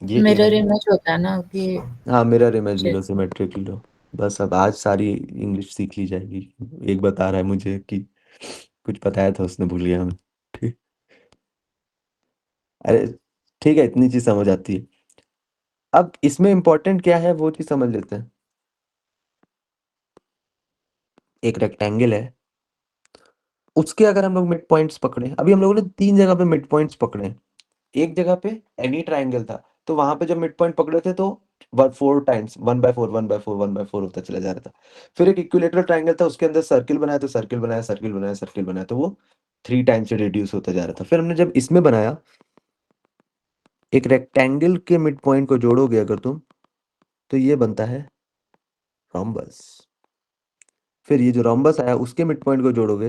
ये मिरर A1 इमेज होता है ना कि हाँ, मिरर इमेज ले लो, सिमेट्रिक ले लो। बस अब आज सारी इंग्लिश सीख ली जाएगी। एक बता रहा है मुझे कि कुछ बताया था उसने, भूल गया मैं। ठीक, अरे ठीक है, इतनी चीज समझ आती है। अब इसमें इंपॉर्टेंट क्या है वो चीज समझ लेते हैं। एक रेक्टेंगल है, उसके अगर हम लोग मिड पॉइंट्स पकड़े, अभी हम लोगों ने 3 जगह पे मिड पॉइंट्स पकड़े। एक जगह पे एनी ट्राइंगल था, तो वहां पे जब मिड पॉइंट पकड़े थे तो 4 टाइम्स 1/4 1/4 1/4 होता चला जा रहा था। फिर एक इक्विलेटरल ट्राइंगल था, उसके अंदर सर्किल बनाया तो सर्किल बनाया, सर्किल बनाया, सर्किल बनाया, तो वो 3 टाइम्स से रिड्यूस होता जा रहा था। फिर हमने जब इसमें बनाया, एक रेक्टेंगल के मिड पॉइंट को जोड़ोगे अगर तुम, तो ये बनता है रोम्बस। फिर ये जो रोम्बस आया उसके मिड पॉइंट को जोड़ोगे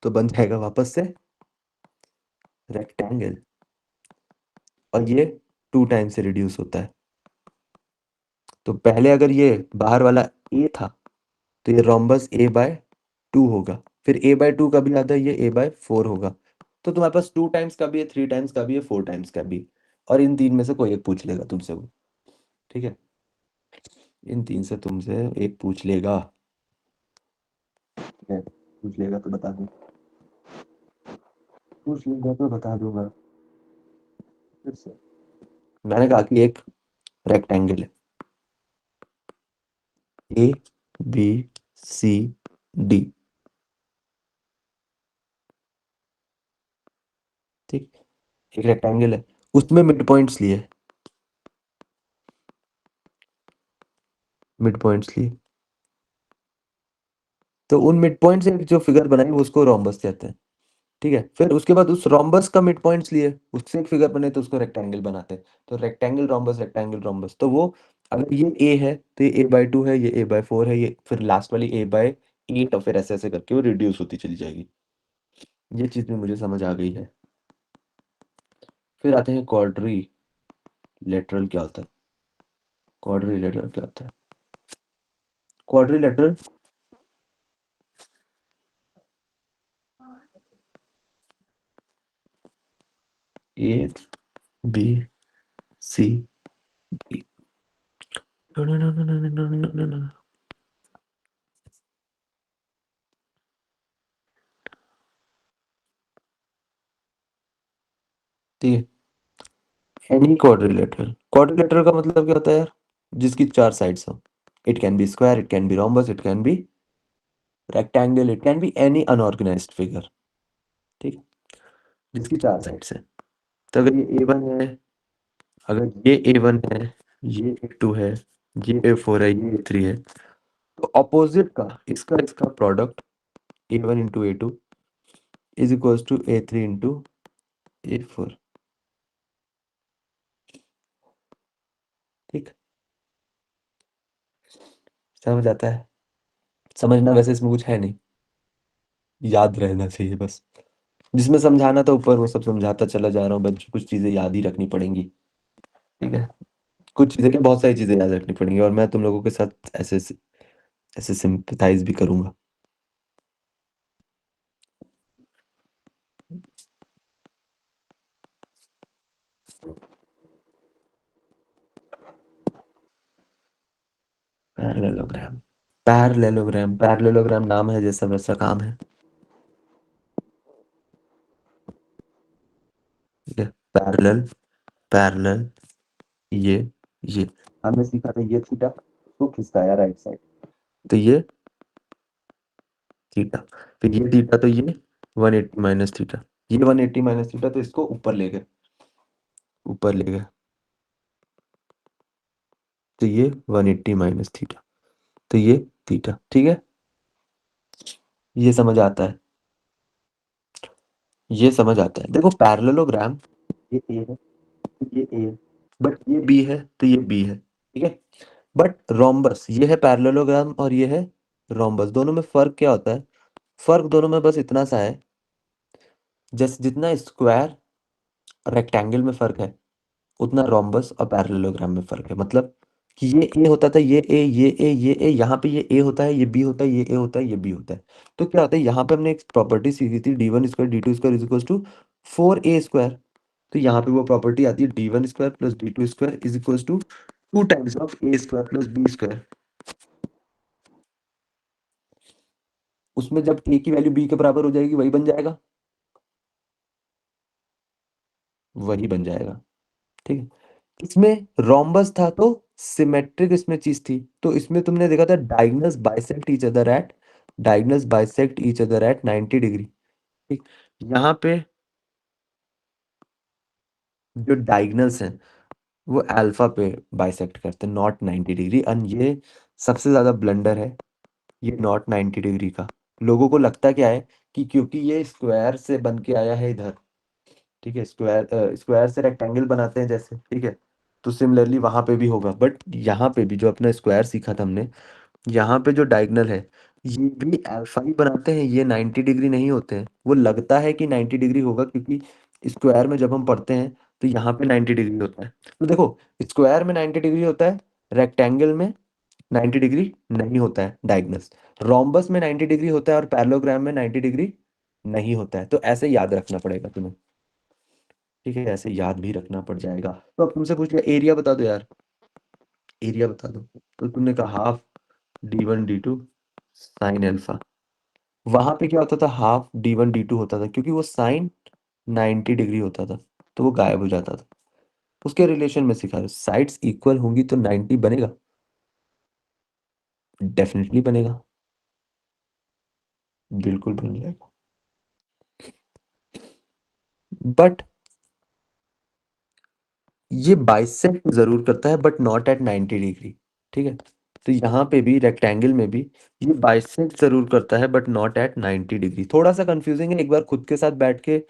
तो बन जाएगा वापस से रेक्टेंगल, और ये 2 टाइम्स से रिड्यूस होता है। तो पहले अगर ये बाहर वाला ए था तो ये रोम्बस A/2 होगा। फिर A/2 का भी आता है, ये A/4 होगा। तो तुम्हारे पास 2 टाइम्स का भी है, 3 टाइम्स का भी है, 4 टाइम्स का भी। और इन 3 में से कोई एक पूछ लेगा तुमसे वो। ठीक है, इन 3 से तुमसे एक पूछ लेगा। ठीक है, पूछ लेगा तो बता दूँ, पूछ लेगा तो बता दूंगा। फिर से मैंने कहा कि एक रेक्टेंगल है, ABCD। ठीक, एक रेक्टेंगल है, उसमें मिड पॉइंट्स लिए, मिड पॉइंट्स लिए, तो उन मिड पॉइंट से जो फिगर बनाई उसको रोम्बस कहते हैं। ठीक है, फिर उसके बाद उस रोम्बस का मिड पॉइंट्स लिए, उससे एक फिगर बने तो उसको रेक्टेंगल बनाते हैं। तो रेक्टेंगल रोम्बस, रेक्टेंगल रोम्बस, तो वो अगर ये ए है तो ये A/2 है, ये A/4 है, ये फिर लास्ट वाली A/8, और फिर ऐसे ऐसे करके वो रिड्यूस होती चली जाएगी। ये चीज भी मुझे समझ आ गई है। फिर आते हैं क्वाड्री लेटरल क्या होता है। क्वाड्री लेटरल क्या होता है? Quadri lateral ABCD। No, no, no, no, no, no, no, no, no, no. ठीक है, एनी क्वाड्रिलेटरल, क्वाड्रिलेटरल का मतलब क्या होता है यार? जिसकी 4 साइड्स हो। It can be square, it can be rhombus, it can be rectangle, it can be any unorganised figure. ठीक है, जिसकी 4 साइड्स है। तो अगर ये A1 है, अगर ये A1 है, ये A2 है, ये A4 है, ये A3 है, तो ऑपोजिट का इसका इसका product A1 into A2 is equals to A3 into A4। ठीक, समझ आता है? समझना वैसे इसमें कुछ है नहीं, याद रहना चाहिए बस। जिसमें समझाना था ऊपर वो सब समझाता चला जा रहा हूँ, बस कुछ चीजें याद ही रखनी पड़ेंगी। ठीक है, कुछ चीजें क्या, बहुत सारी चीजें याद रखनी पड़ेंगी, और मैं तुम लोगों के साथ ऐसे ऐसे सिंपथाइज भी करूंगा। पैरेललोग्राम, पैरेललोग्राम, पैरेललोग्राम नाम है जैसा वैसा काम है। ठीक है, पैरेलल, पैरेलल, ये हमने सीखा था, ये थीटा तो खिसकाया राइट साइड, तो ये थीटा, फिर ये थीटा तो ये 180 माइनस थीटा, ये 180 माइनस थीटा, तो इसको ऊपर ले गए, ऊपर ले गए, तो ये 180 माइनस थीटा, तो ये थीटा। ठीक है, ये समझ आता है, ये समझ आता है। देखो पैरेललोग्राम, ये ए है, ये ए है, बट ये बी है, तो ये बी है। ठीक है, बट रोम्बस, ये है पैरेललोग्राम और ये है रोम्बस, दोनों में फर्क क्या होता है? फर्क दोनों में बस इतना सा है, जैसे जितना स्क्वायर रेक्टेंगल में फर्क है, उतना रोम्बस और पैरेललोग्राम में फर्क है। मतलब कि ये ए होता था, ये ए, ये ए, ये ए, यहाँ पे ये ए होता है, ये बी होता है, ये ए होता है, ये बी होता है। तो क्या होता है, यहाँ पे हमने एक प्रॉपर्टी सीखी थी, डी1 square D two square is equal to 4a square. तो यहाँ पे वो प्रॉपर्टी आती है, डी1 square plus D two square is equal to 2 times of A square plus B square. उसमें जब ए की वैल्यू बी के बराबर हो जाएगी, वही बन जाएगा, वही बन जाएगा। ठीक है, इसमें रोम्बस था तो सिमेट्रिक इसमें चीज थी, तो इसमें तुमने देखा था diagonals bisect each other at, diagonals bisect each other at 90 degree. ठीक, यहाँ पे जो डायगोनल्स हैं वो अल्फा पे बाइसेक्ट करते हैं, नॉट 90 डिग्री। एंड ये सबसे ज्यादा ब्लंडर है, ये नॉट 90 डिग्री का। लोगों को लगता क्या है कि क्योंकि ये स्क्वायर से बन के आया है इधर, ठीक है, स्क्वायर स्क्वायर से रेक्टेंगल बनाते हैं जैसे, ठीक है, तो सिमिलरली वहां पे भी होगा। बट यहाँ पे भी जो अपना स्क्वायर सीखा था हमने, यहाँ पे जो डायगोनल है ये भी अल्फा ही बनाते हैं, ये 90 डिग्री नहीं होते हैं। वो लगता है कि 90 डिग्री होगा क्योंकि स्क्वायर में जब हम पढ़ते हैं तो यहाँ पे 90 डिग्री होता है। तो देखो, स्क्वायर में 90 डिग्री होता है, रेक्टेंगल में 90 डिग्री नहीं होता है डायगोनल्स, रोम्बस में 90 डिग्री होता है और पैरेललोग्राम में 90 डिग्री नहीं होता है। तो ऐसे याद रखना पड़ेगा तुम्हें। ठीक है, ऐसे याद भी रखना पड़ जाएगा। तो अब तुमसे पूछ लिया, एरिया बता दो यार, एरिया बता दो। तो तुमने कहा half d1 d2 sine alpha, वहां पे क्या होता था, हाफ d1 d2 होता था क्योंकि वो साइन 90 डिग्री होता था, तो वो गायब हो जाता था। उसके रिलेशन में सिखा रहे, साइड्स इक्वल होंगी तो 90 बनेगा, डेफिनेटली बनेगा, बिल्कुल बन जाएगा। बट ये बाइसेक्ट जरूर करता है बट नॉट एट 90 डिग्री। ठीक है, तो यहाँ पे भी रेक्टेंगल में भी ये बाइसेक्ट जरूर करता है बट नॉट एट 90 डिग्री। थोड़ा सा कंफ्यूजिंग है, एक बार खुद के साथ बैठ के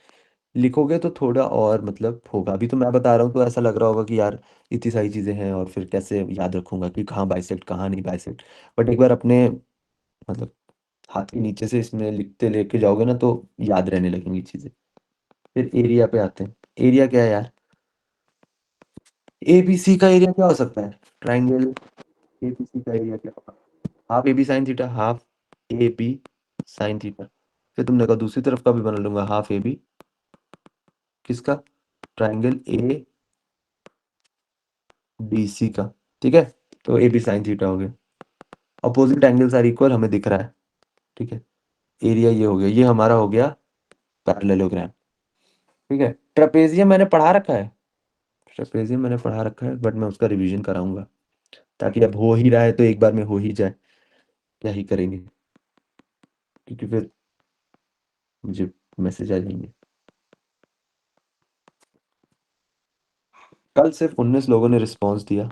लिखोगे तो थोड़ा और मतलब होगा। अभी तो मैं बता रहा हूँ तो ऐसा लग रहा होगा कि यार इतनी सारी चीजें हैं और फिर कैसे याद रखूंगा कि कहाँ बाइसेक्ट कहाँ नहीं बाइसेक्ट। बट एक बार अपने मतलब हाथ के नीचे से इसमें लिखते लेके जाओगे ना तो याद रहने लगेंगी चीजें। फिर एरिया पे आते हैं, एरिया क्या है यार? एबीसी का एरिया क्या हो सकता है? ट्राइंगल एबीसी का एरिया क्या होगा? Half A B sine theta, half A B sine theta. फिर तुमने कहा दूसरी तरफ का भी बना लूंगा, हाफ ए बी किसका? ट्राइंगल ए बी सी का। ठीक है, तो ए बी साइन थीटा हो गया, अपोजिट एंगल्स आर इक्वल हमें दिख रहा है। ठीक है, एरिया ये हो गया, ये हमारा हो गया पैरेललोग्राम। ठीक है, ट्रेपेजियम मैंने पढ़ा रखा है, ट्रेपेजियम मैंने पढ़ा रखा है बट मैं उसका रिवीजन कराऊंगा, ताकि अब हो ही रहा है तो एक बार में हो ही जाए, क्या ही करेंगे, क्योंकि फिर मुझे मैसेज आ जाएंगे। कल सिर्फ 19 लोगों ने रिस्पॉन्स दिया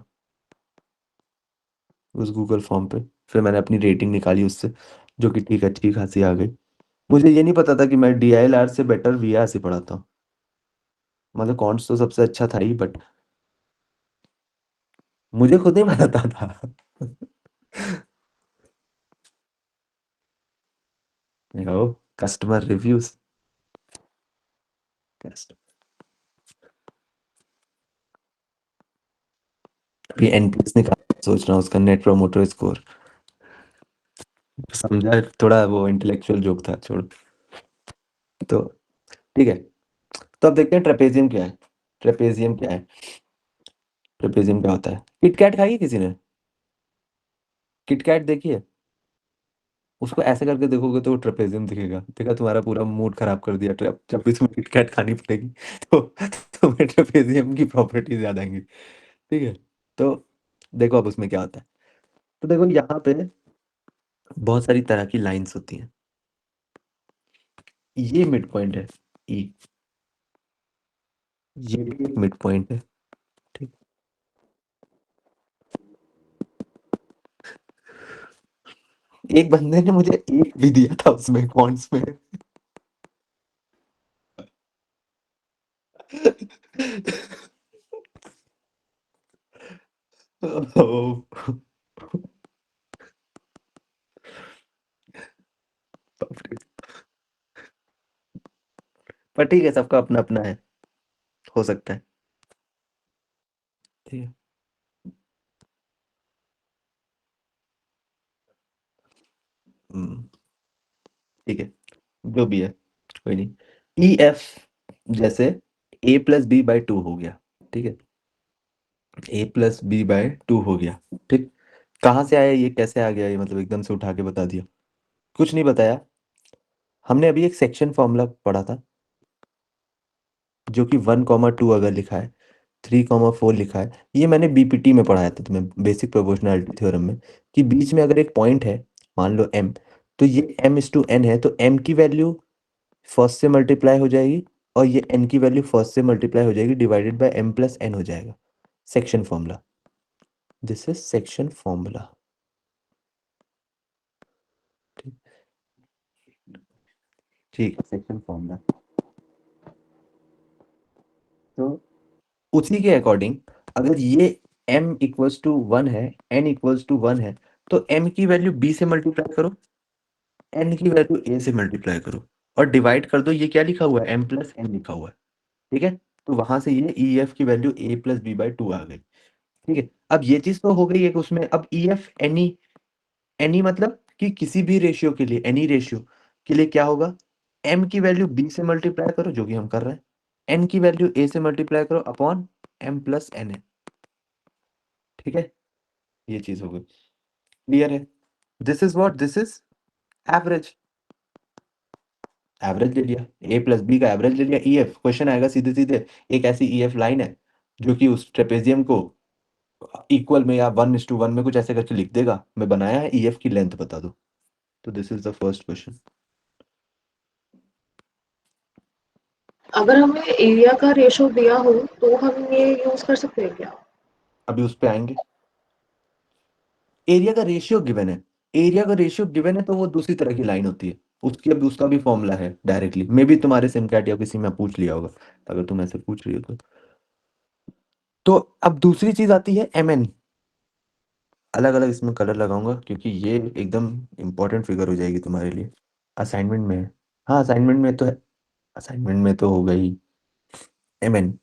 उस गूगल फॉर्म पे, फिर मैंने अपनी रेटिंग निकाली उससे, जो कि ठीक अच्छी खासी आ गई। मुझे ये नहीं पता था कि मैं DILR से बेटर VR से पढ़ाता हूँ, मतलब कॉन्ट्स तो सबसे अच्छा था ही, बट मुझे खुद नहीं पता था। ओ कस्टमर रिव्यूज। अभी एनपीएस निकाल सोच रहा हूँ उसका, नेट प्रोमोटर स्कोर। समझा, थोड़ा वो इंटेलेक्चुअल जोक था, छोड़। तो ठीक है, तो अब देखते हैं ट्रेपेजियम क्या है। ट्रेपेजियम क्या है? ट्रेपेजियम क्या होता है? किटकैट खाई है किसी ने? किटकैट देखिए, उसको ऐसे करके देखोगे तो वो ट्रेपेजियम दिखेगा। देखा, तुम्हारा पूरा मूड खराब कर दिया। ट्रैप जब भी तुम्हें किटकैट खानी पड़ेगी तो तुम्हें ट्रेपेजियम की प्रॉपर्टीज याद आएंगी। ठीक है, तो देखो अब उसमें क्या होता है। तो देखो यहाँ पे बहुत सारी तरह की लाइंस होती हैं। ये मिड पॉइंट है ई, ये भी एक मिड पॉइंट है। ठीक, एक बंदे ने मुझे एक भी दिया था उसमें कॉन्स में। ओह, बाप रे। पर ठीक है, सबका अपना अपना है, हो सकता है। ठीक है। हम्म, ठीक है, जो भी है, कोई नहीं। ई एफ जैसे ए प्लस बी बाई टू हो गया। ठीक है, ए प्लस बी बाय टू हो गया। ठीक, कहाँ से आया ये, कैसे आ गया ये, मतलब एकदम से उठा के बता दिया? कुछ नहीं बताया, हमने अभी एक सेक्शन फॉर्मूला पढ़ा था, जो कि 1,2 अगर लिखा है, 3,4 लिखा है, ये मैंने बीपीटी में पढ़ाया था तुम्हें, बेसिक प्रोपोर्शनैलिटी थ्योरम में, कि बीच में अगर एक पॉइंट है, मान लो एम, तो ये एम इज टू एन है, तो एम की वैल्यू फर्स्ट से मल्टीप्लाई हो जाएगी, और ये एन की वैल्यू फर्स्ट से मल्टीप्लाई हो जाएगी, divided by M plus N हो जाएगा। Section formula, this is section formula. ठीक है, सेक्शन फॉर्मूला। तो उसी के अकॉर्डिंग अगर ये m इक्वल्स टू 1 है, n इक्वल्स टू 1 है, तो m की वैल्यू b से मल्टीप्लाई करो, n की वैल्यू a से मल्टीप्लाई करो, और डिवाइड कर दो। ये क्या लिखा हुआ है? m प्लस n लिखा हुआ है। ठीक है, तो वहां से ये ई एफ की value a plus B by two आ गई। ठीक है, अब ये चीज तो हो गई एक उसमें। अब ई एफ एनी, एनी मतलब कि किसी भी रेशियो के लिए, एनी रेशियो के लिए क्या होगा? m की वैल्यू b से मल्टीप्लाई करो, जो कि हम कर रहे हैं, n की वैल्यू a से मल्टीप्लाई करो अपॉन m प्लस n है। ठीक है, ये चीज हो गई, क्लियर है? This is what, this is average. Average ले लिया, ए प्लस बी का एवरेज ले लिया। ई एफ क्वेश्चन आएगा सीधे सीधे, एक ऐसी ई एफ लाइन है जो कि उस ट्रेपेजियम को इक्वल में या 1:1 में कुछ ऐसे करके लिख देगा। मैं बनाया है, ई एफ की लेंथ बता दो। तो this is the first question. अगर हमें एरिया का रेशो दिया हो तो हम ये यूज कर सकते हैं क्या? अभी उस पे आएंगे। एरिया का रेशियो गिवन है, एरिया का रेशियो गिवन है, तो वो दूसरी तरह की लाइन होती है। उसकी अभी उसका भी फॉर्मूला है डायरेक्टली, मे भी तुम्हारे सिमकैट या किसी में पूछ लिया होगा, अगर तुम ऐसे पूछ रही हो तो अब दूसरी चीज आती है एम एन। अलग अलग इसमें कलर लगाऊंगा, क्योंकि ये एकदम इंपॉर्टेंट फिगर हो जाएगी तुम्हारे लिए। असाइनमेंट में है। हाँ, असाइनमेंट में तो है, असाइनमेंट में तो हो गई एम एन,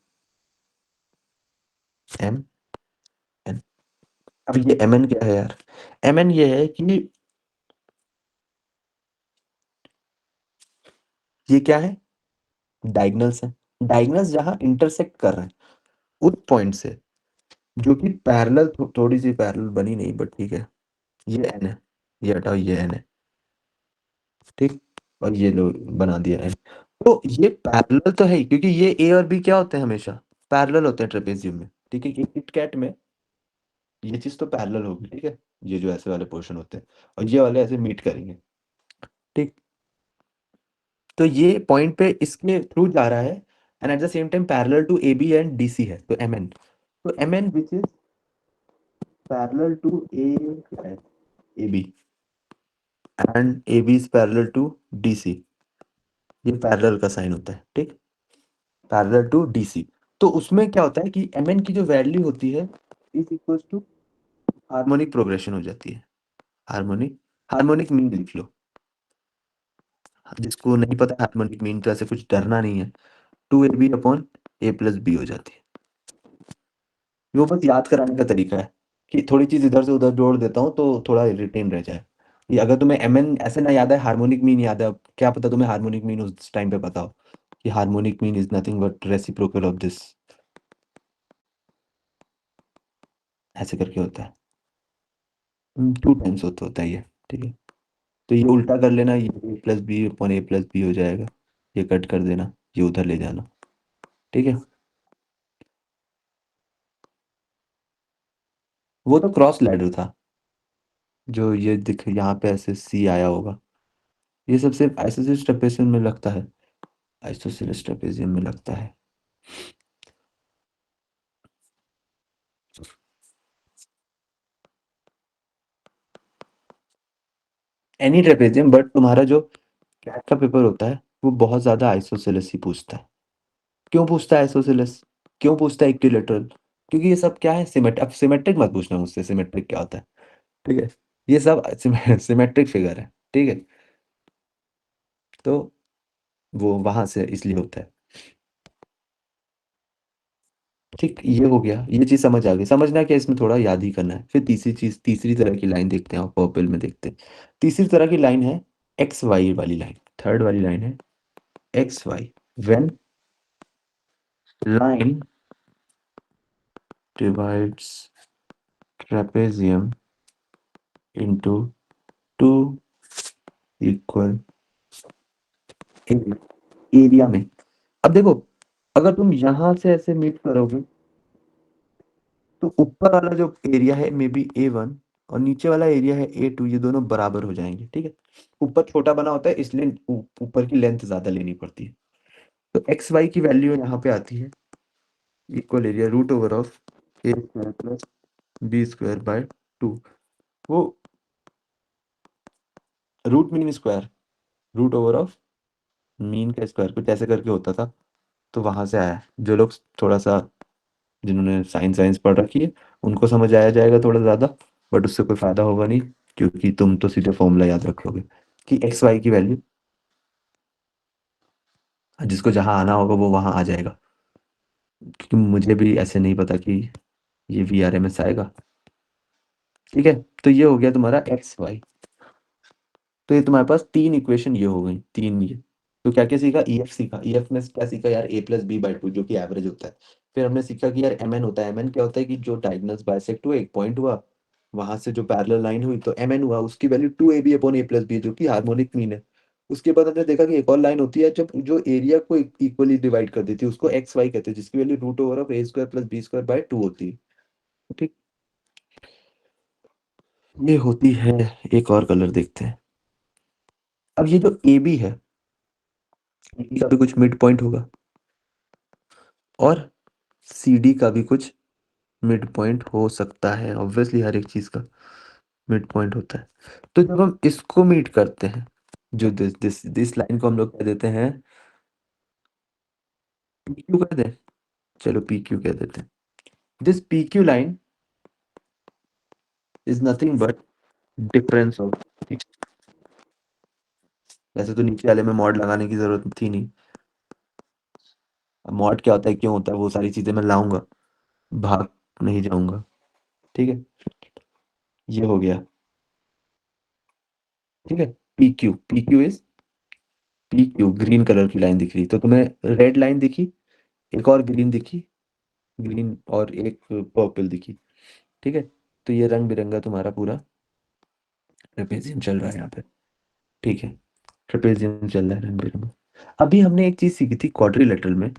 एम एन। अब ये एम एन क्या है यार? एम एन ये है कि ये क्या है? डायगनल्स है। डायगनल्स जहां इंटरसेक्ट कर रहे हैं उस पॉइंट से, जो कि पैरेलल, थोड़ी सी पैरेलल बनी नहीं, बट ठीक है। ये एन है, ये हटाओ, ये एन है। ठीक, और ये लो बना दिया एन। तो ये पैरेलल तो है ही, क्योंकि ये ए और बी क्या होते हैं? हमेशा पैरेलल होते हैं ट्रेपेजियम में। ठीक है, किट कैट में ये चीज तो पैरेलल होगी। ठीक है, ये जो ऐसे वाले पोर्शन होते हैं और ये वाले ऐसे मीट करेंगे। ठीक, तो ये पॉइंट पे इसके थ्रू जा रहा है, and at the same time parallel to A B and D C है, तो एम एन। तो M N which is parallel to A B, and A B is parallel to D C. ये parallel का sign होता है। ठीक, parallel to D सी। तो उसमें क्या होता है कि एम एन की जो वैल्यू होती है is equal to harmonic progression हो जाती है। हार्मोनिक, हार्मोनिक मीन लिख लो। जिसको नहीं पता हार्मोनिक मीन, तो ऐसे कुछ डरना नहीं है, 2ab upon a plus b हो जाती है। वो बस याद कराने का तरीका है कि थोड़ी चीज इधर से उधर जोड़ देता हूँ तो थोड़ा रिटेन रह जाए। ये अगर तुम्हें mn ऐसे ना याद है, हार्मोनिक मीन याद है, अब क्या पता तुम्हें हार्मोनिक मीन उस टाइम पे पता हो कि harmonic mean is nothing but reciprocal of this, ऐसे करके होता है। 2 टाइम्स होता है ये, ठीक है। तो ये उल्टा कर लेना, ये a plus B upon a plus B हो जाएगा, ये कट कर देना, ये उधर ले जाना, ठीक है। वो तो क्रॉस लैडर था, जो ये दिख यहाँ पे ऐसे सी आया होगा, ये सब सिर्फ आइसोसेलेस ट्रेपेजियम में लगता है, आइसोसेलेस ट्रेपेजियम में लगता है। एनी ट्रेपेजियम, बट तुम्हारा जो कैट का पेपर होता है वो बहुत ज्यादा आइसोसेलेस ही पूछता है। क्यों पूछता है आइसोसेलेस, क्यों पूछता है इक्विलैटरल? क्योंकि ये सब क्या है, सिमेट्रिक। अब सिमेट्रिक मत पूछना मुझसे, सिमेट्रिक क्या होता है, ठीक है। ये सब सिमेट्रिक फिगर है, ठीक है। तो वो वहां से इसलिए होता है, ठीक। ये हो गया, ये चीज समझ आ गई। समझना क्या, इसमें थोड़ा याद ही करना है। फिर तीसरी चीज, तीसरी तरह की लाइन देखते हैं, पर्पल में देखते हैं। तीसरी तरह की लाइन है एक्स वाई वाली लाइन, थर्ड वाली लाइन है x y. When line divides trapezium into two equal area में। अब देखो, अगर तुम यहां से ऐसे मीट करोगे तो ऊपर वाला जो एरिया है मे बी A1 और नीचे वाला एरिया है A2, ये दोनों बराबर हो जाएंगे, ठीक है। ऊपर छोटा बना होता है इसलिए ऊपर की लेंथ ज्यादा लेनी पड़ती है। तो एक्स वाई की वैल्यू यहाँ पे आती है equal area root over of A square plus B square by 2। वो root mean square, root over of mean का स्क्वायर, कुछ ऐसे करके होता था। तो वहां से आया है। जो लोग थोड़ा सा, जिन्होंने साइंस साइंस पढ़ रखी है, उनको समझ आया जाएगा थोड़ा ज्यादा, बट उससे कोई फायदा होगा नहीं, क्योंकि तुम तो सीधे फॉर्मूला याद रखोगे कि एक्स वाई की वैल्यू, जिसको जहां आना होगा वो वहां आ जाएगा। क्योंकि मुझे भी ऐसे नहीं पता कि ये VRMS आएगा, ठीक है। तो ये हो गया तुम्हारा एक्स वाई। तो ये तुम्हारे पास तीन इक्वेशन ये हो गई, तीन ये। तो क्या क्या सीखा, EF सीखा। EF में क्या सीखा यार, a+b/2 जो कि एवरेज होता है। फिर हमने सीखा कि यार MN होता है। MN क्या होता है कि जो डायगोनल्स बाइसेक्ट हुए, एक पॉइंट हुआ, वहां से जो पैरेलल लाइन हुई तो MN हुआ, उसकी वैल्यू 2ab अपॉन a+b जो कि हार्मोनिक मीन है। उसके बाद हमने देखा कि एक और लाइन होती है जब जो एरिया को इक्वली डिवाइड कर देती है, उसको एक्स वाई कहते हैं, जिसकी value root over of a square plus b square by 2 होती है, ठीक। ये होती है। एक और कलर देखते हैं। अब ये जो AB है, AB का भी कुछ मिड पॉइंट होगा और CD का भी कुछ मिड पॉइंट हो सकता है। ऑब्वियसली हर एक चीज का मिड पॉइंट होता है। तो जब हम इसको मीट करते हैं, जो दिस दिस दिस लाइन को हम लोग कह देते हैं PQ कह दें, चलो PQ कह देते हैं। This PQ line is nothing but difference of, वैसे तो नीचे वाले में मॉड लगाने की जरूरत थी नहीं। अब मॉड क्या होता है, क्यों होता है, वो सारी चीजें मैं लाऊंगा, भाग नहीं जाऊंगा, ठीक है। ये हो गया, ठीक है। PQ is PQ, green colour की लाइन दिख रही, तो तुम्हें रेड लाइन दिखी, एक और ग्रीन दिखी, ग्रीन और एक पर्पल दिखी, ठीक है। तो ये रंग बिरंगा तुम्हारा पूरा ट्रेपेजियम चल रहा है यहाँ पे, ठीक है। ट्रेपेजियम चल रहा है रंग बिरंगा। अभी हमने एक चीज सीखी थी क्वाड्रिलेटरल में,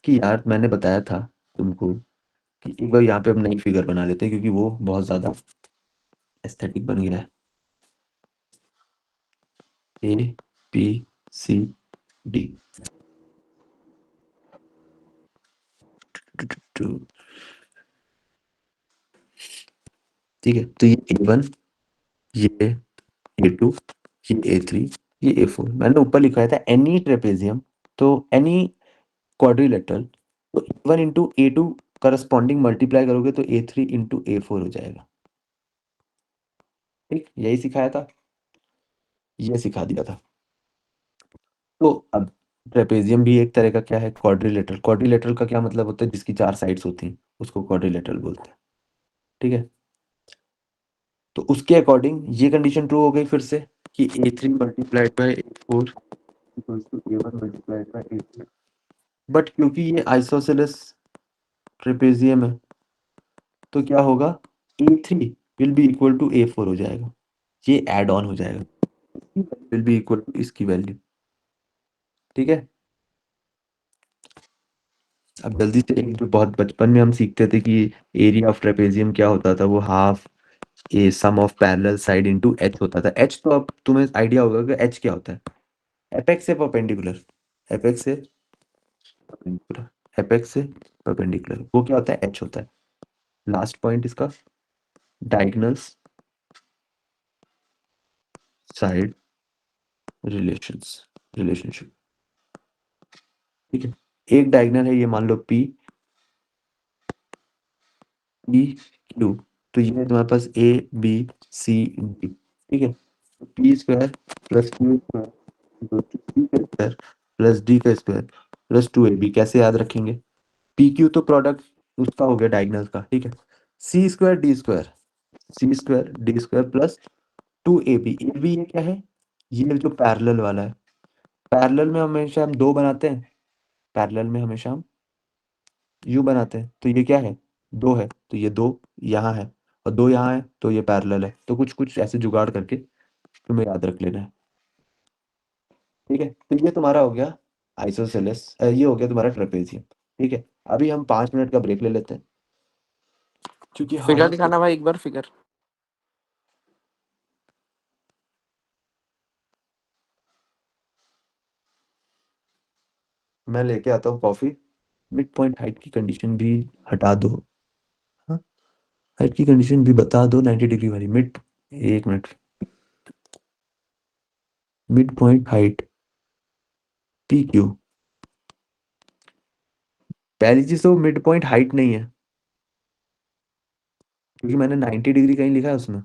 कि यार मैंने बताया था तुमको कि एक बार यहाँ पे हम नई फिगर बना लेते हैं, क्योंकि वो बहुत ज्यादा एस्थेटिक बन गया है। ABCD, ठीक है। तो ये A1, ये A2, ये A3, ये A4। मैंने ऊपर लिखा था एनी ट्रेपेजियम, तो एनी क्वाड्रिलेटरल, तो A1 into A2 corresponding multiply करोगे तो A3 इंटू A4 हो जाएगा, ठीक। यही सिखाया था, ये सिखा दिया था। तो अब ट्रेपेजियम भी एक तरह का क्या है, क्वाड्रिलेटरल। क्वाड्रिलेटरल का क्या मतलब होता है, जिसकी 4 साइड्स होती हैं उसको क्वाड्रिलेटरल बोलते हैं, ठीक है। तो उसके अकॉर्डिंग ये कंडीशन ट्रू हो गई फिर से कि A3 multiplied by A4 equals to A1 multiplied by A3। But क्योंकि ये आइसोसेलेस ट्रेपेजियम है तो क्या होगा, A3 will be equal to A4 हो जाएगा, ये ऐड ऑन हो जाएगा, विल बी इक्वल टू इसकी वैल्यू, ठीक है। अब जल्दी से, एक जो बहुत बचपन में हम सीखते थे कि एरिया ऑफ ट्रेपेजियम क्या होता था, वो half a sum of parallel side into h होता था। एच तो अब तुम्हें आइडिया होगा कि एच क्या होता है, एपेक्स से परपेंडिकुलर, एपेक्स से परपेंडिकुलर, एपेक्स से परपेंडिकुलर, वो क्या होता है, एच होता है। लास्ट पॉइंट इसका डायगोनल्स साइड रिलेशनशिप, ठीक है। एक डायगोनल है, ये मान लो पी ई क्यू, तो ये है तुम्हारे पास ए बी सी डी, ठीक है। P square plus Q square C का स्क्वायर प्लस डी का स्क्वायर प्लस 2ab, कैसे याद रखेंगे, पी क्यू तो प्रोडक्ट उसका हो गया डायगोनल का, ठीक है। C square D square plus 2ab, A B ये क्या है, ये जो पैरेलल वाला है, पैरेलल में हमेशा हम दो बनाते हैं, पैरेलल में हमेशा हम यू बनाते हैं, तो ये क्या है, दो है, तो ये दो यहाँ है और दो यहाँ है, तो ये पैरेलल है। तो कुछ कुछ ऐसे जुगाड़ करके तुम्हें याद रख लेना है, ठीक है। तो ये तुम्हारा हो गया आइसोसेलेस, ये हो गया तुम्हारा ट्रेपेजियम, ठीक है। अभी हम 5 मिनट का ब्रेक ले लेते हैं क्योंकि फिगर हाँ दिखाना भाई एक बार फिगर। मैं लेके आता हूँ कॉफी। मिड पॉइंट हाइट की कंडीशन भी हटा दो, हाँ, हाइट की कंडीशन भी बता दो 90 डिग्री वाली। मिड, एक minute, mid point height P Q, पहली चीज तो मिड पॉइंट हाइट नहीं है क्योंकि मैंने 90 डिग्री कहीं लिखा है उसमें,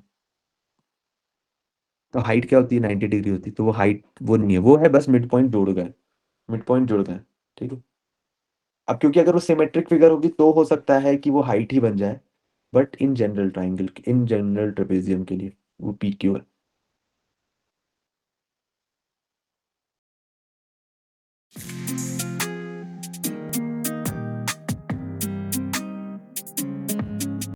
तो हाइट क्या होती है, 90 डिग्री होती है, तो वो हाइट वो नहीं है, वो है बस मिड पॉइंट जुड़ गए, मिड पॉइंट जुड़ गए, ठीक है। अब क्योंकि अगर वो सिमेट्रिक फिगर होगी तो हो सकता है कि वो हाइट ही बन जाए, but in general triangle, in general trapezium के लिए वो पी क्यू है।